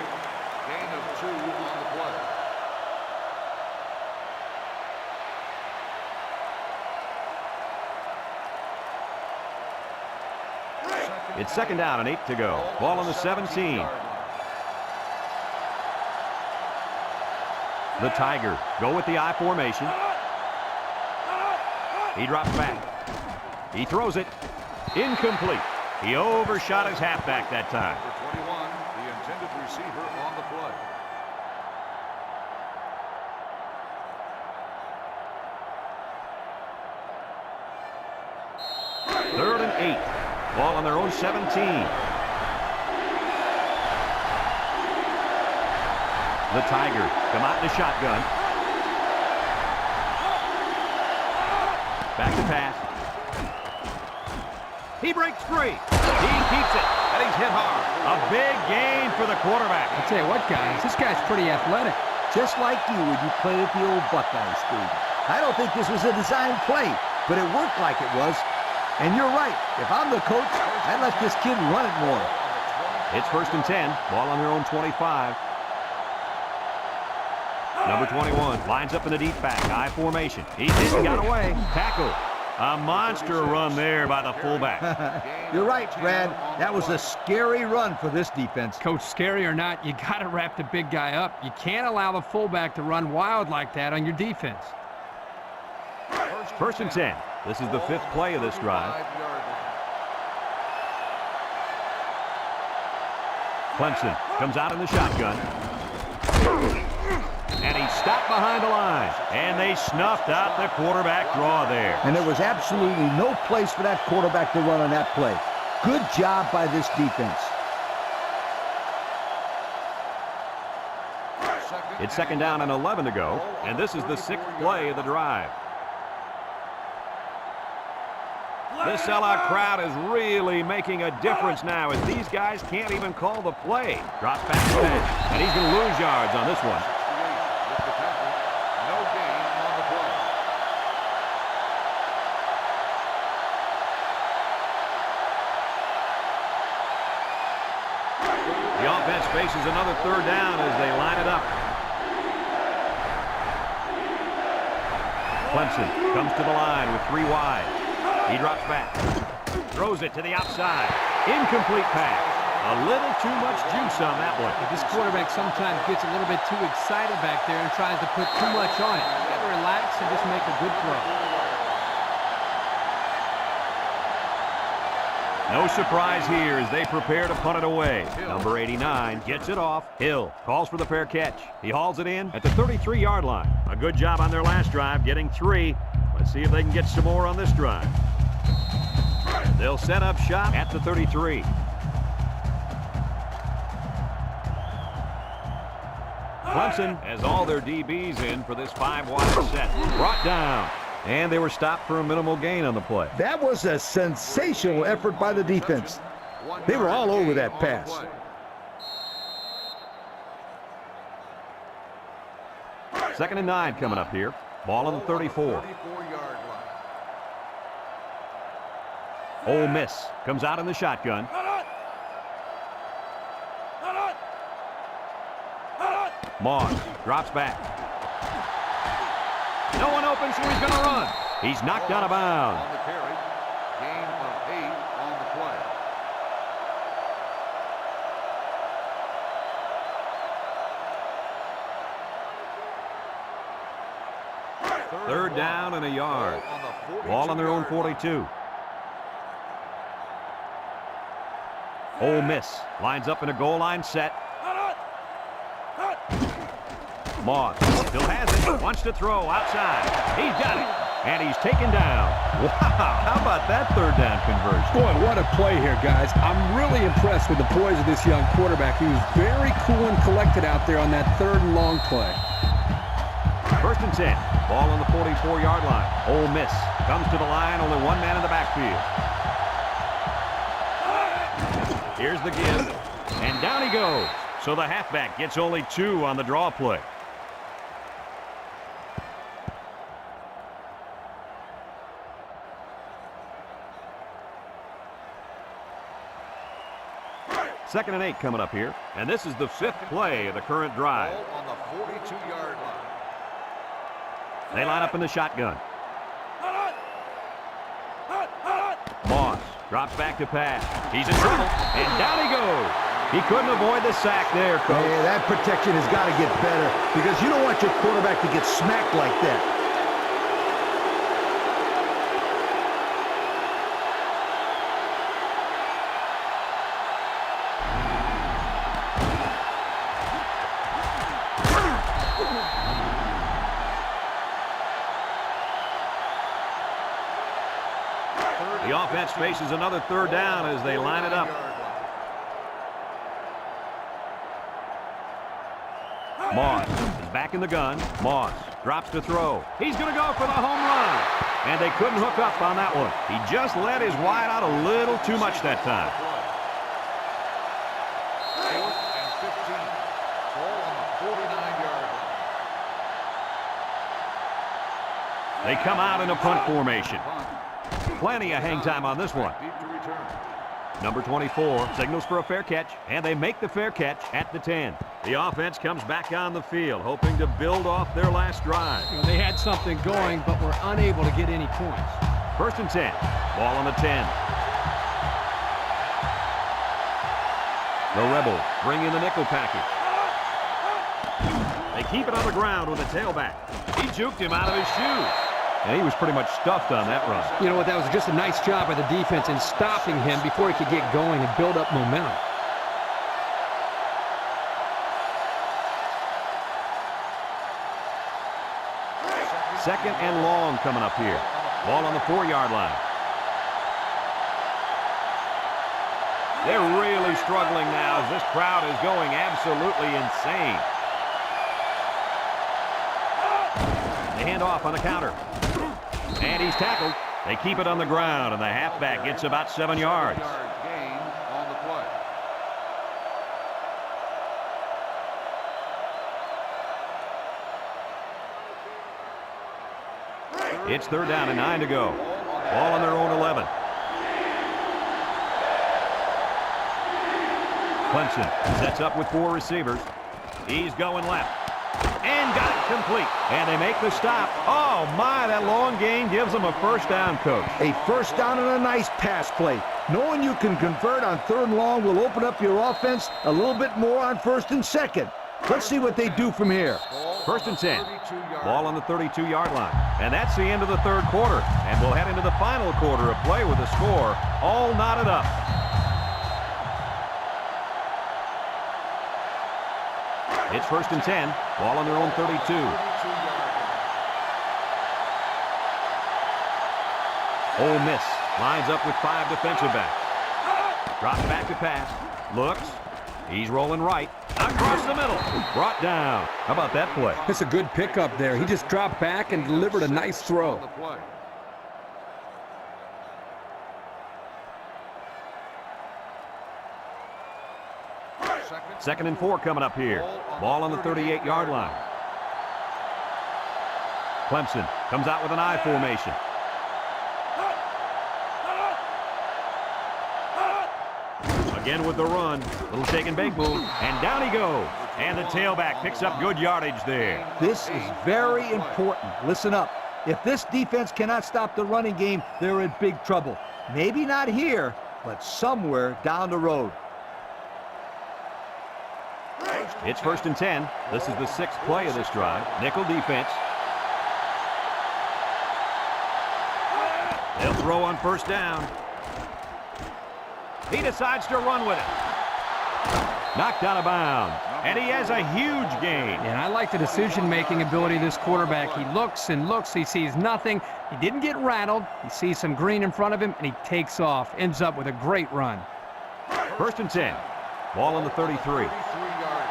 Gain of 2 on the play. It's 2nd down and 8 to go. Ball on the 17. The Tigers go with the I formation. He drops back. He throws it. Incomplete. He overshot his halfback that time. Number 21, the intended receiver on the play. 3rd and 8. Ball on their own 17. The Tigers come out in the shotgun. Back to pass. He breaks free. He keeps it, and he's hit hard. A big gain for the quarterback. I'll tell you what, guys, this guy's pretty athletic. Just like you when you played at the old Buckeye Stadium. I don't think this was a design play, but it worked like it was. And you're right. If I'm the coach, I'd let this kid run it more. It's 1st and 10. Ball on their own 25. Number 21 lines up in the deep back. I formation. He didn't get away. Tackle. A monster run there by the fullback. You're right, Brad. That was a scary run for this defense. Coach, scary or not, you got to wrap the big guy up. You can't allow the fullback to run wild like that on your defense. 1st and 10. This is the 5th play of this drive. Clemson comes out in the shotgun. And he stopped behind the line. And they snuffed out the quarterback draw there. And there was absolutely no place for that quarterback to run on that play. Good job by this defense. It's 2nd down and 11 to go. And this is the 6th play of the drive. This sellout crowd is really making a difference now as these guys can't even call the play. Drops back to bench, and he's going to lose yards on this one. No gain on the play. The offense faces another 3rd down as they line it up. Clemson comes to the line with 3 wide. He drops back, throws it to the outside. Incomplete pass. A little too much juice on that one. This quarterback sometimes gets a little bit too excited back there and tries to put too much on it. You got to relax and just make a good throw. No surprise here as they prepare to punt it away. Number 89 gets it off. Hill calls for the fair catch. He hauls it in at the 33-yard line. A good job on their last drive, getting 3. Let's see if they can get some more on this drive. They'll set up shop at the 33. Clemson has all their DBs in for this 5-wide set. Brought down. And they were stopped for a minimal gain on the play. That was a sensational effort by the defense. They were all over that pass. 2nd and 9 coming up here. Ball on the 34. Ole Miss comes out in the shotgun. Moss drops back. No one open, so he's going to run. He's knocked out of bounds. On the carry, gain of 8 on the play. 3rd down and a yard. Ball on their own 42. Ole Miss lines up in a goal line set. Moss still has it. Wants to throw outside. He's got it. and he's taken down. Wow, how about that third down conversion? Boy, what a play here, guys. I'm really impressed with the poise of this young quarterback. He was very cool and collected out there on that 3rd and long play. 1st and 10. Ball on the 44-yard line. Ole Miss comes to the line, only one man in the backfield. Here's the give, and down he goes. So the halfback gets only 2 on the draw play. Second and 8 coming up here, and this is the 5th play of the current drive. Ball on the 42-yard line. They line up in the shotgun. Moss drops back to pass. He's in trouble, and down he goes. He couldn't avoid the sack there, Coach. Yeah, that protection has got to get better because you don't want your quarterback to get smacked like that. The offense faces another 3rd down as they line it up. Moss is back in the gun. Moss drops to throw. He's going to go for the home run. And they couldn't hook up on that one. He just let his wide out a little too much that time. 4th and 15. Ball on the 49-yard line. They come out in a punt formation. Plenty of hang time on this one. Deep to return. Number 24 signals for a fair catch, and they make the fair catch at the 10. The offense comes back on the field, hoping to build off their last drive. You know, they had something going, but were unable to get any points. 1st and 10. Ball on the 10. The Rebels bring in the nickel package. They keep it on the ground with a tailback. He juked him out of his shoes. And he was pretty much stuffed on that run. You know what, that was just a nice job by the defense in stopping him before he could get going and build up momentum. Second and long coming up here. Ball on the 4-yard line. They're really struggling now as this crowd is going absolutely insane. They hand off on the counter. And he's tackled. They keep it on the ground, and the halfback gets about 7 yards. 7-yard gain on the play. It's 3rd down and 9 to go. Ball on their own 11. Clemson sets up with 4 receivers. He's going left. And got it complete. And they make the stop. Oh, my, that long gain gives them a 1st down, Coach. A 1st down and a nice pass play. Knowing you can convert on 3rd and long will open up your offense a little bit more on 1st and 2nd. Let's see what they do from here. 1st and 10. Ball on the 32-yard line. And that's the end of the 3rd quarter. And we'll head into the final quarter of play with the score all knotted up. It's 1st and 10. Ball on their own 32. Ole Miss lines up with 5 defensive backs. Drops back to pass. Looks. He's rolling right. Across the middle. Brought down. How about that play? That's a good pickup there. He just dropped back and delivered a nice throw. 2nd and 4 coming up here. Ball on the 38-yard line. Clemson comes out with an I formation. Again with the run. Little shake and bake move. And down he goes. And the tailback picks up good yardage there. This is very important. Listen up. If this defense cannot stop the running game, they're in big trouble. Maybe not here, but somewhere down the road. It's 1st and 10. This is the 6th play of this drive. Nickel defense. They'll throw on 1st down. He decides to run with it. Knocked out of bounds. And he has a huge gain. And I like the decision-making ability of this quarterback. He looks and looks. He sees nothing. He didn't get rattled. He sees some green in front of him, and he takes off. Ends up with a great run. 1st and 10. Ball on the 33. 33-yard line.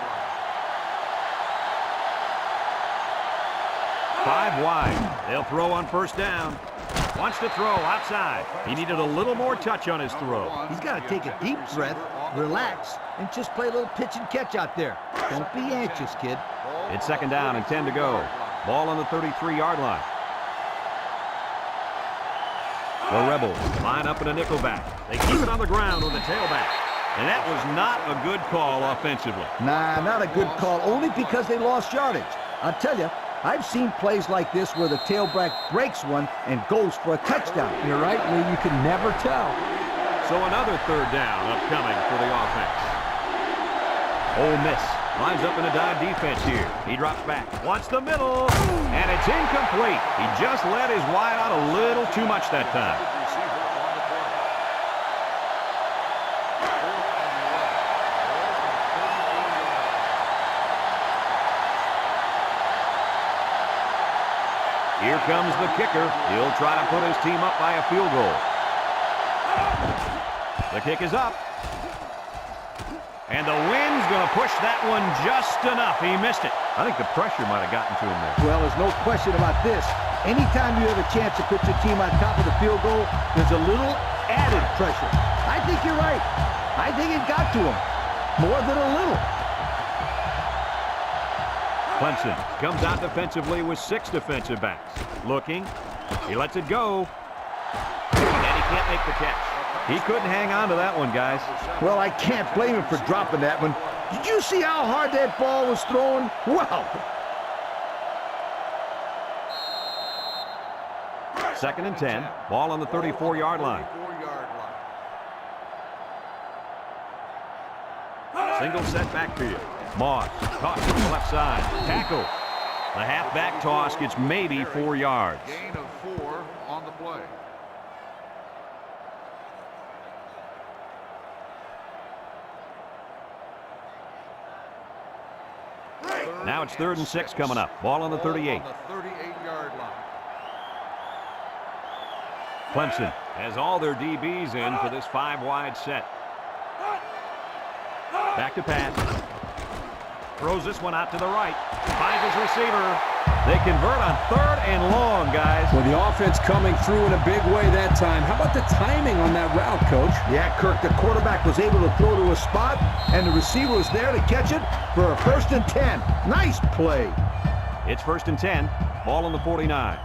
5 wide. They'll throw on 1st down. Wants to throw outside. He needed a little more touch on his throw. He's got to take a deep breath, relax, and just play a little pitch and catch out there. Don't be anxious, kid. It's 2nd down and 10 to go. Ball on the 33-yard line. The Rebels line up in a nickel back. They keep it on the ground with the tailback. And that was not a good call offensively. Nah, not a good call, only because they lost yardage. I'll tell you, I've seen plays like this where the tailback breaks one and goes for a touchdown. You're right, Lee. You can never tell. So another 3rd down upcoming for the offense. Ole Miss lines up in a dime defense here. He drops back, wants the middle, and it's incomplete. He just let his wide out a little too much that time. Here comes the kicker. He'll try to put his team up by a field goal. The kick is up. And the wind's going to push that one just enough. He missed it. I think the pressure might have gotten to him there. Well, there's no question about this. Anytime you have a chance to put your team on top of the field goal, there's a little added pressure. I think you're right. I think it got to him. More than a little. Clemson comes out defensively with 6 defensive backs. Looking. He lets it go. And he can't make the catch. He couldn't hang on to that one, guys. Well, I can't blame him for dropping that one. Did you see how hard that ball was thrown? Wow. 2nd and 10. Ball on the 34-yard line. 34-yard line. Single set backfield. Moss tossed to the left side. Tackle. The halfback toss gets maybe 4 yards. Gain of 4 on the play. Now it's 3rd and 6 coming up. Ball on the 38. On the 38-yard line. Clemson has all their DBs in for this 5-wide set. Back to pass. Throws this one out to the right. Finds his receiver. They convert on 3rd and long, guys. Well, the offense coming through in a big way that time. How about the timing on that route, Coach? Yeah, Kirk, the quarterback was able to throw to a spot, and the receiver was there to catch it for a 1st and 10. Nice play. It's 1st and 10. Ball on the 49.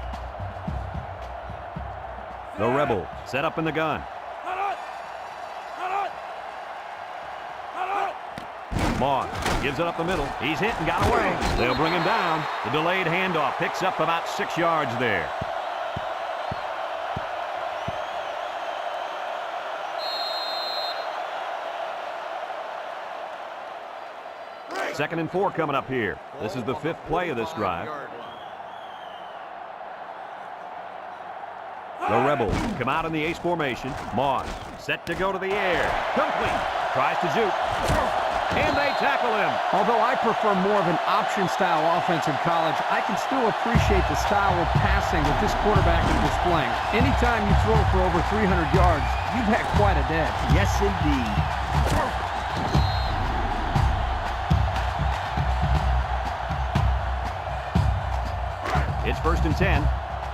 The Rebel set up in the gun. Moss gives it up the middle. He's hit and got away. They'll bring him down. The delayed handoff picks up about 6 yards there. Second and 4 coming up here. This is the 5th play of this drive. The Rebels come out in the ace formation. Moss set to go to the air. Complete. Tries to juke. And they tackle him. Although I prefer more of an option-style offense in college, I can still appreciate the style of passing that this quarterback is displaying. Anytime you throw for over 300 yards, you've had quite a day. Yes, indeed. It's 1st and 10.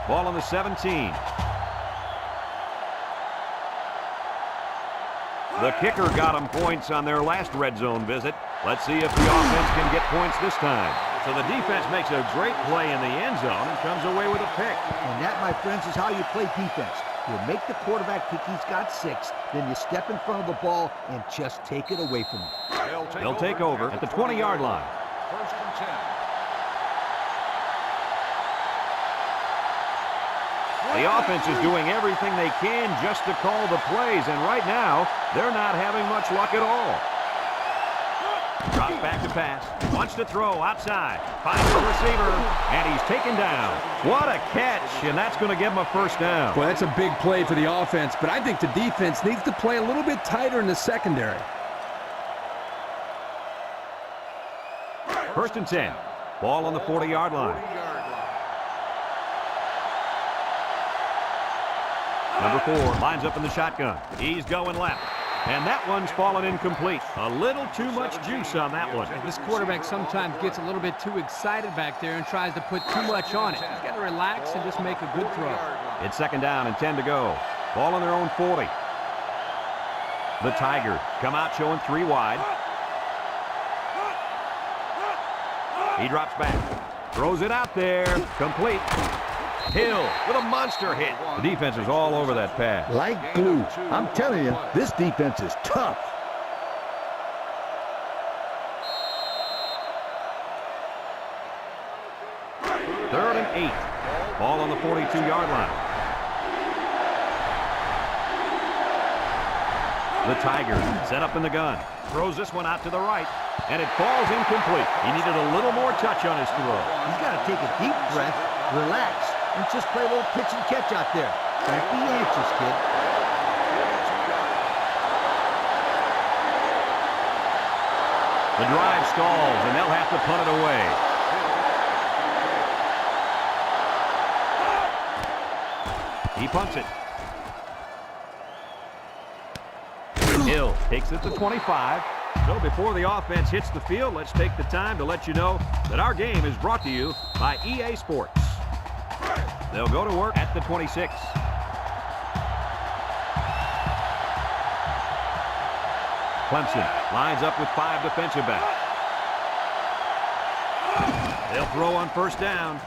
Ball on the 17. The kicker got them points on their last red zone visit. Let's see if the offense can get points this time. So the defense makes a great play in the end zone and comes away with a pick. And that, my friends, is how you play defense. You make the quarterback think he's got 6, then you step in front of the ball and just take it away from him. They'll take over at the 20-yard line. 1st and 10. The offense is doing everything they can just to call the plays, and right now, they're not having much luck at all. Drops back to pass. Wants to throw outside. Finds the receiver, and he's taken down. What a catch, and that's going to give him a 1st down. Well, that's a big play for the offense, but I think the defense needs to play a little bit tighter in the secondary. First and 10. Ball on the 40-yard line. Number 4 lines up in the shotgun. He's going left. And that one's fallen incomplete. A little too much juice on that one. This quarterback sometimes gets a little bit too excited back there and tries to put too much on it. He's got to relax and just make a good throw. It's second down and 10 to go. Ball on their own 40. The Tigers come out showing 3 wide. He drops back. Throws it out there. Complete. Hill with a monster hit. The defense is all over that pass. Like glue. I'm telling you, this defense is tough. Third and 8. Ball on the 42-yard line. The Tigers set up in the gun. Throws this one out to the right. And it falls incomplete. He needed a little more touch on his throw. He's got to take a deep breath, relax, and just play a little pitch and catch out there. Don't be anxious, kid. The drive stalls, and they'll have to punt it away. He punts it. Hill takes it to 25. So before the offense hits the field, let's take the time to let you know that our game is brought to you by EA Sports. They'll go to work at the 26. Clemson lines up with 5 defensive backs. They'll throw on first down.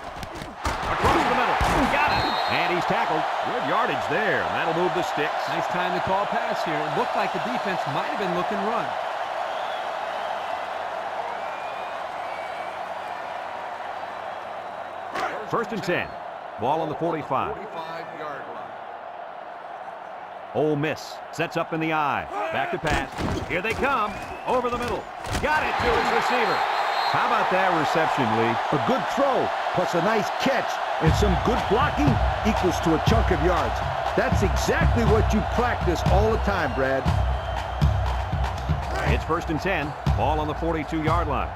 Across the middle. Got it. And he's tackled. Good yardage there. That'll move the sticks. Nice time to call a pass here. It looked like the defense might have been looking run. First and 10. Ball on the 45. 45-yard line. Ole Miss sets up in the I. Back to pass. Here they come. Over the middle. Got it to his receiver. How about that reception, Lee? A good throw, plus a nice catch, and some good blocking equals to a chunk of yards. That's exactly what you practice all the time, Brad. It's first and 10. Ball on the 42-yard line.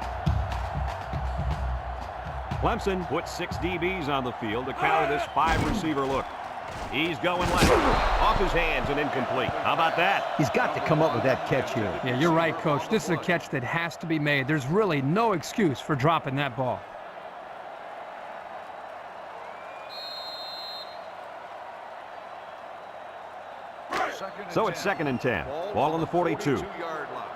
Clemson puts 6 DBs on the field to counter this 5-receiver look. He's going left. Off his hands and incomplete. How about that? He's got to come up with that catch here. Yeah, you're right, Coach. This is a catch that has to be made. There's really no excuse for dropping that ball. So it's second and 10. Ball on the 42. 42-yard line.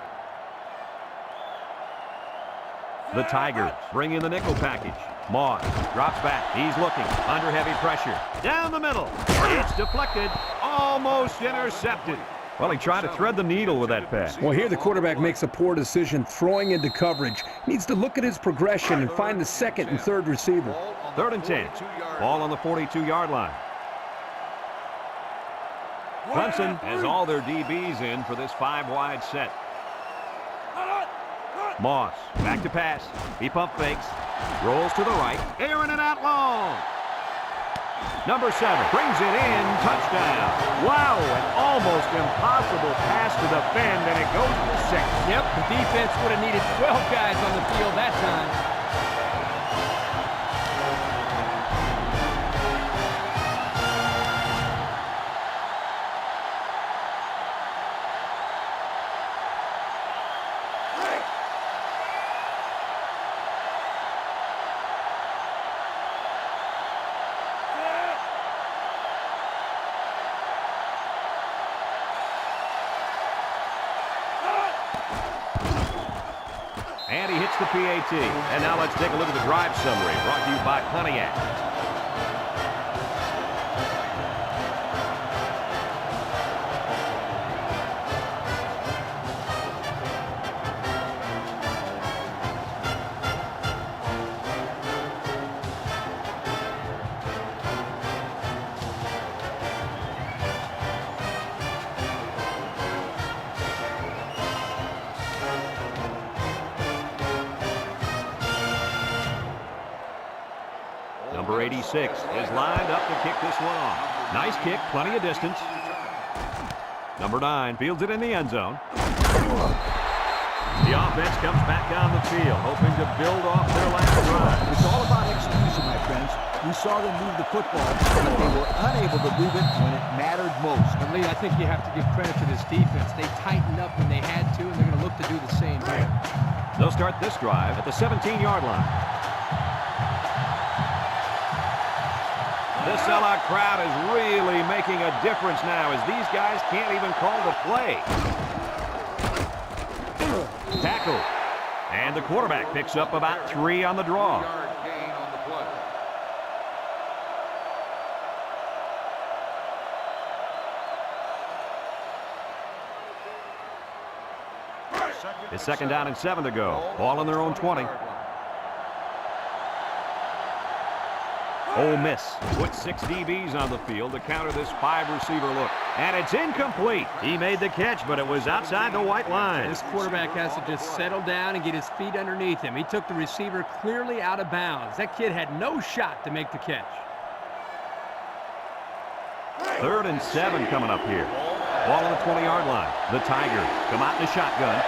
The Tigers bring in the nickel package. Moss drops back. He's looking. Under heavy pressure. Down the middle. It's deflected. Almost intercepted. Well, he tried to thread the needle with that pass. Well, here the quarterback makes a poor decision throwing into coverage. He needs to look at his progression and find the second and third receiver. Third and 10. Ball on the 42-yard line. Clemson has all their DBs in for this 5-wide set. Moss back to pass. He pump fakes. Rolls to the right. Airing it out long. Number 7 brings it in. Touchdown. Wow, an almost impossible pass to defend, and it goes to 6. Yep, the defense would have needed 12 guys on the field that time. And he hits the PAT. And now let's take a look at the drive summary brought to you by Pontiac. Number 86 is lined up to kick this one off. Nice kick, plenty of distance. Number 9 fields it in the end zone. The offense offense comes back on the field, hoping to build off their last drive. It's all about execution, my friends. We saw them move the football, but they were unable to move it when it mattered most. But Lee, I think you have to give credit to this defense. They tightened up when they had to, and they're going to look to do the same here. They'll start this drive at the 17-yard line. This sellout crowd is really making a difference now as these guys can't even call the play. Tackle. And the quarterback picks up about 3 on the draw. Yard gain on the play. It's second down and 7 to go. Ball on their own 20. Ole Miss puts 6 DBs on the field to counter this 5-receiver look. And it's incomplete. He made the catch, but it was outside the white line. This quarterback has to just settle down and get his feet underneath him. He took the receiver clearly out of bounds. That kid had no shot to make the catch. 3rd and 7 coming up here. Ball on the 20-yard line. The Tigers come out in the shotgun.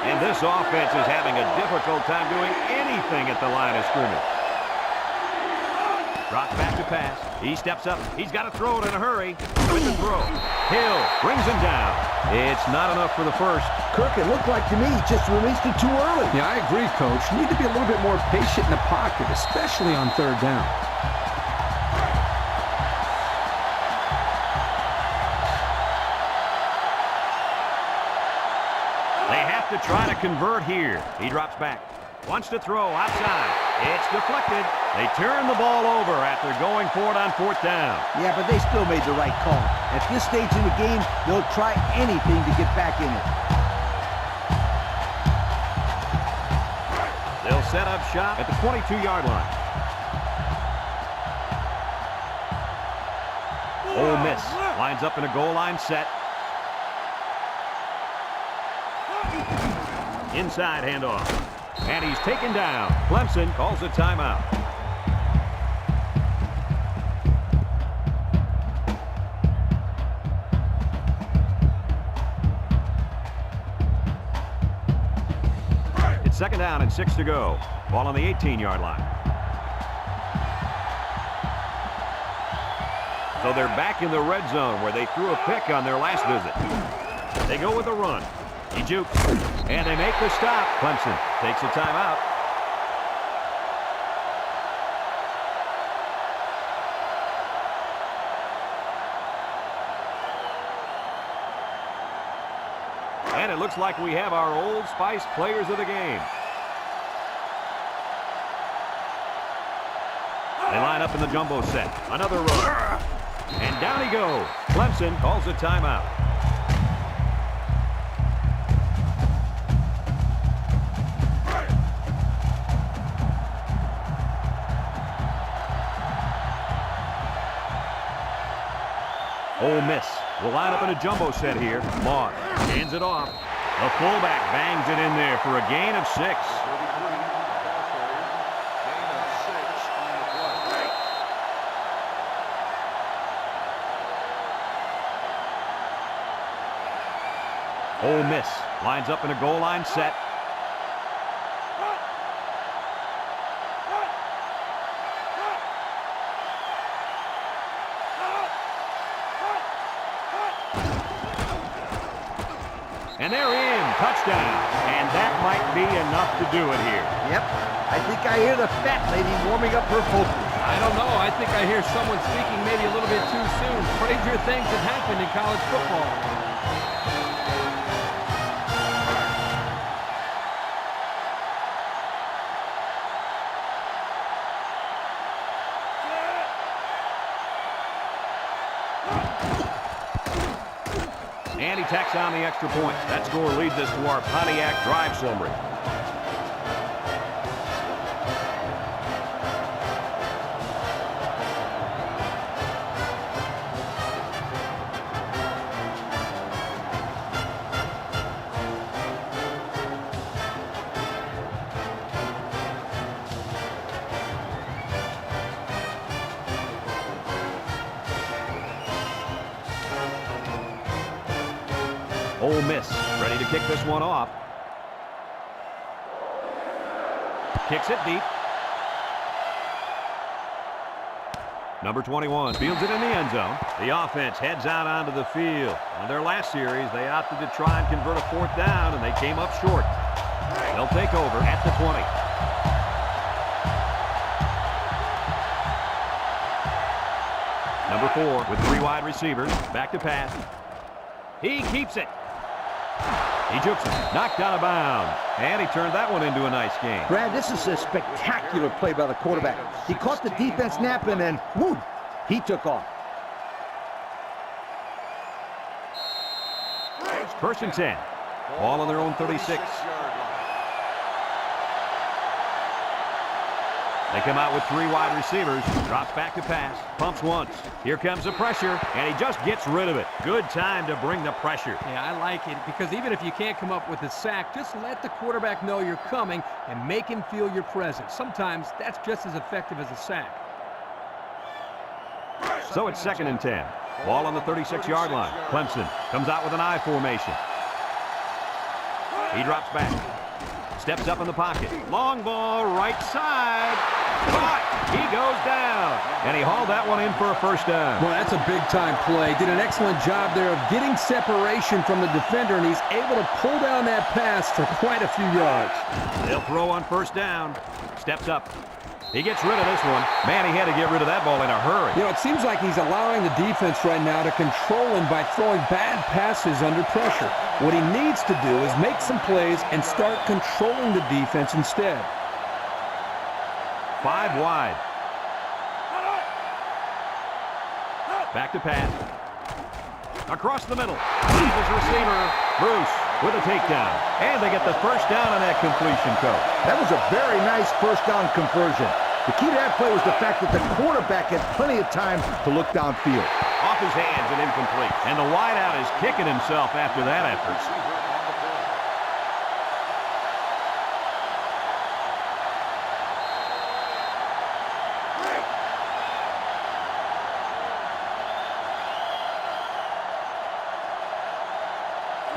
And this offense is having a difficult time doing anything at the line of scrimmage. Drops back to pass. He steps up. He's got to throw it in a hurry. With the throw. Hill brings him down. It's not enough for the first. Kirk, it looked like to me he just released it too early. Yeah, I agree, Coach. You need to be a little bit more patient in the pocket, especially on 3rd down. They have to try to convert here. He drops back. Wants to throw outside. It's deflected. They turn the ball over after going for it on 4th down. Yeah, but they still made the right call. At this stage in the game, they'll try anything to get back in it. They'll set up shop at the 22-yard line. Ole Miss lines up in a goal line set. Inside handoff. And he's taken down. Clemson calls a timeout. It's second down and 6 to go. Ball on the 18-yard line. So they're back in the red zone where they threw a pick on their last visit. They go with a run. He jukes, and they make the stop. Clemson takes a timeout. And it looks like we have our Old Spice players of the game. They line up in the jumbo set. Another run. And down he goes. Clemson calls a timeout. Ole Miss will line up in a jumbo set here. Moss hands it off. The fullback bangs it in there for a gain of 6. 33, the ball carrier. Gain of 6 on the play. Ole Miss lines up in a goal line set. And they're in. Touchdown. And that might be enough to do it here. Yep. I think I hear the fat lady warming up her vocals. I don't know. I think I hear someone speaking maybe a little bit too soon. Crazier things have happened in college football. And he tacks on the extra point. That score leads us to our Pontiac drive summary. Ole Miss ready to kick this one off. Kicks it deep. Number 21 fields it in the end zone. The offense heads out onto the field. In their last series, they opted to try and convert a 4th down, and they came up short. They'll take over at the 20. Number 4 with 3 wide receivers. Back to pass. He keeps it. He jukes it. Knocked out of bounds. And he turned that one into a nice game. Brad, this is a spectacular play by the quarterback. He caught the defense napping and, whoo, he took off. 1st and 10. Ball on their own 36. They come out with 3 wide receivers. Drops back to pass. Pumps once. Here comes the pressure, and he just gets rid of it. Good time to bring the pressure. Yeah, I like it because even if you can't come up with a sack, just let the quarterback know you're coming and make him feel your presence. Sometimes that's just as effective as a sack. So it's 2nd and 10. Ball on the 36-yard line. Clemson comes out with an I formation. He drops back. Steps up in the pocket. Long ball, right side. Caught. He goes down. And he hauled that one in for a 1st down. Well, that's a big-time play. Did an excellent job there of getting separation from the defender, and he's able to pull down that pass for quite a few yards. They'll throw on 1st down. Steps up. He gets rid of this one. Man, he had to get rid of that ball in a hurry. You know, it seems like he's allowing the defense right now to control him by throwing bad passes under pressure. What he needs to do is make some plays and start controlling the defense instead. 5 wide. Back to pass. Across the middle. Eagles receiver. Bruce with a takedown. And they get the 1st down on that completion, Coach. That was a very nice 1st down conversion. The key to that play was the fact that the quarterback had plenty of time to look downfield. Off his hands and incomplete. And the wideout is kicking himself after that effort.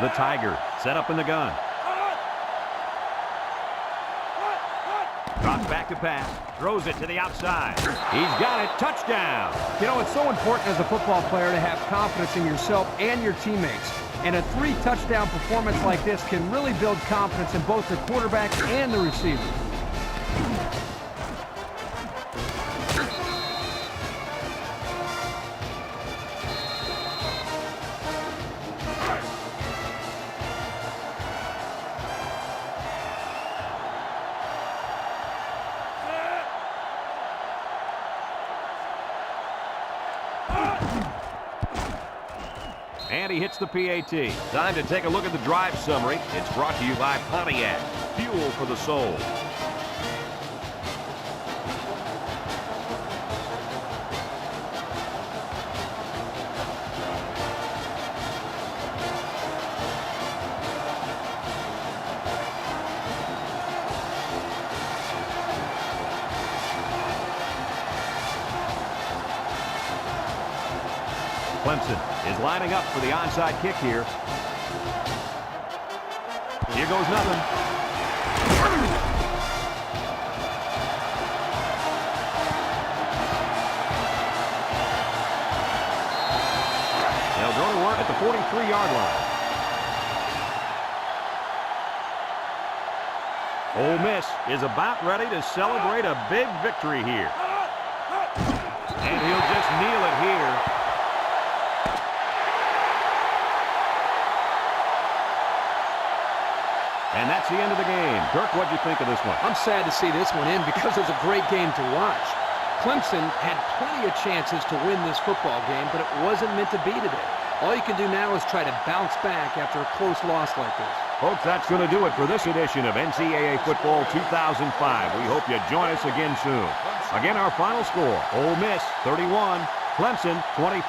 The Tiger set up in the gun. Drops back to pass. Throws it to the outside. He's got it. Touchdown. You know, it's so important as a football player to have confidence in yourself and your teammates. And a 3-touchdown performance like this can really build confidence in both the quarterback and the receiver. And he hits the PAT. Time to take a look at the drive summary. It's brought to you by Pontiac. Fuel for the soul. Clemson is lining up for the onside kick here. Here goes nothing. They'll go to work at the 43-yard line. Ole Miss is about ready to celebrate a big victory here. And he'll just kneel it here. And that's the end of the game. Kirk, what'd you think of this one? I'm sad to see this one end because it was a great game to watch. Clemson had plenty of chances to win this football game, but it wasn't meant to be today. All you can do now is try to bounce back after a close loss like this. Folks, that's going to do it for this edition of NCAA Football 2005. We hope you join us again soon. Again, our final score, Ole Miss 31, Clemson 24.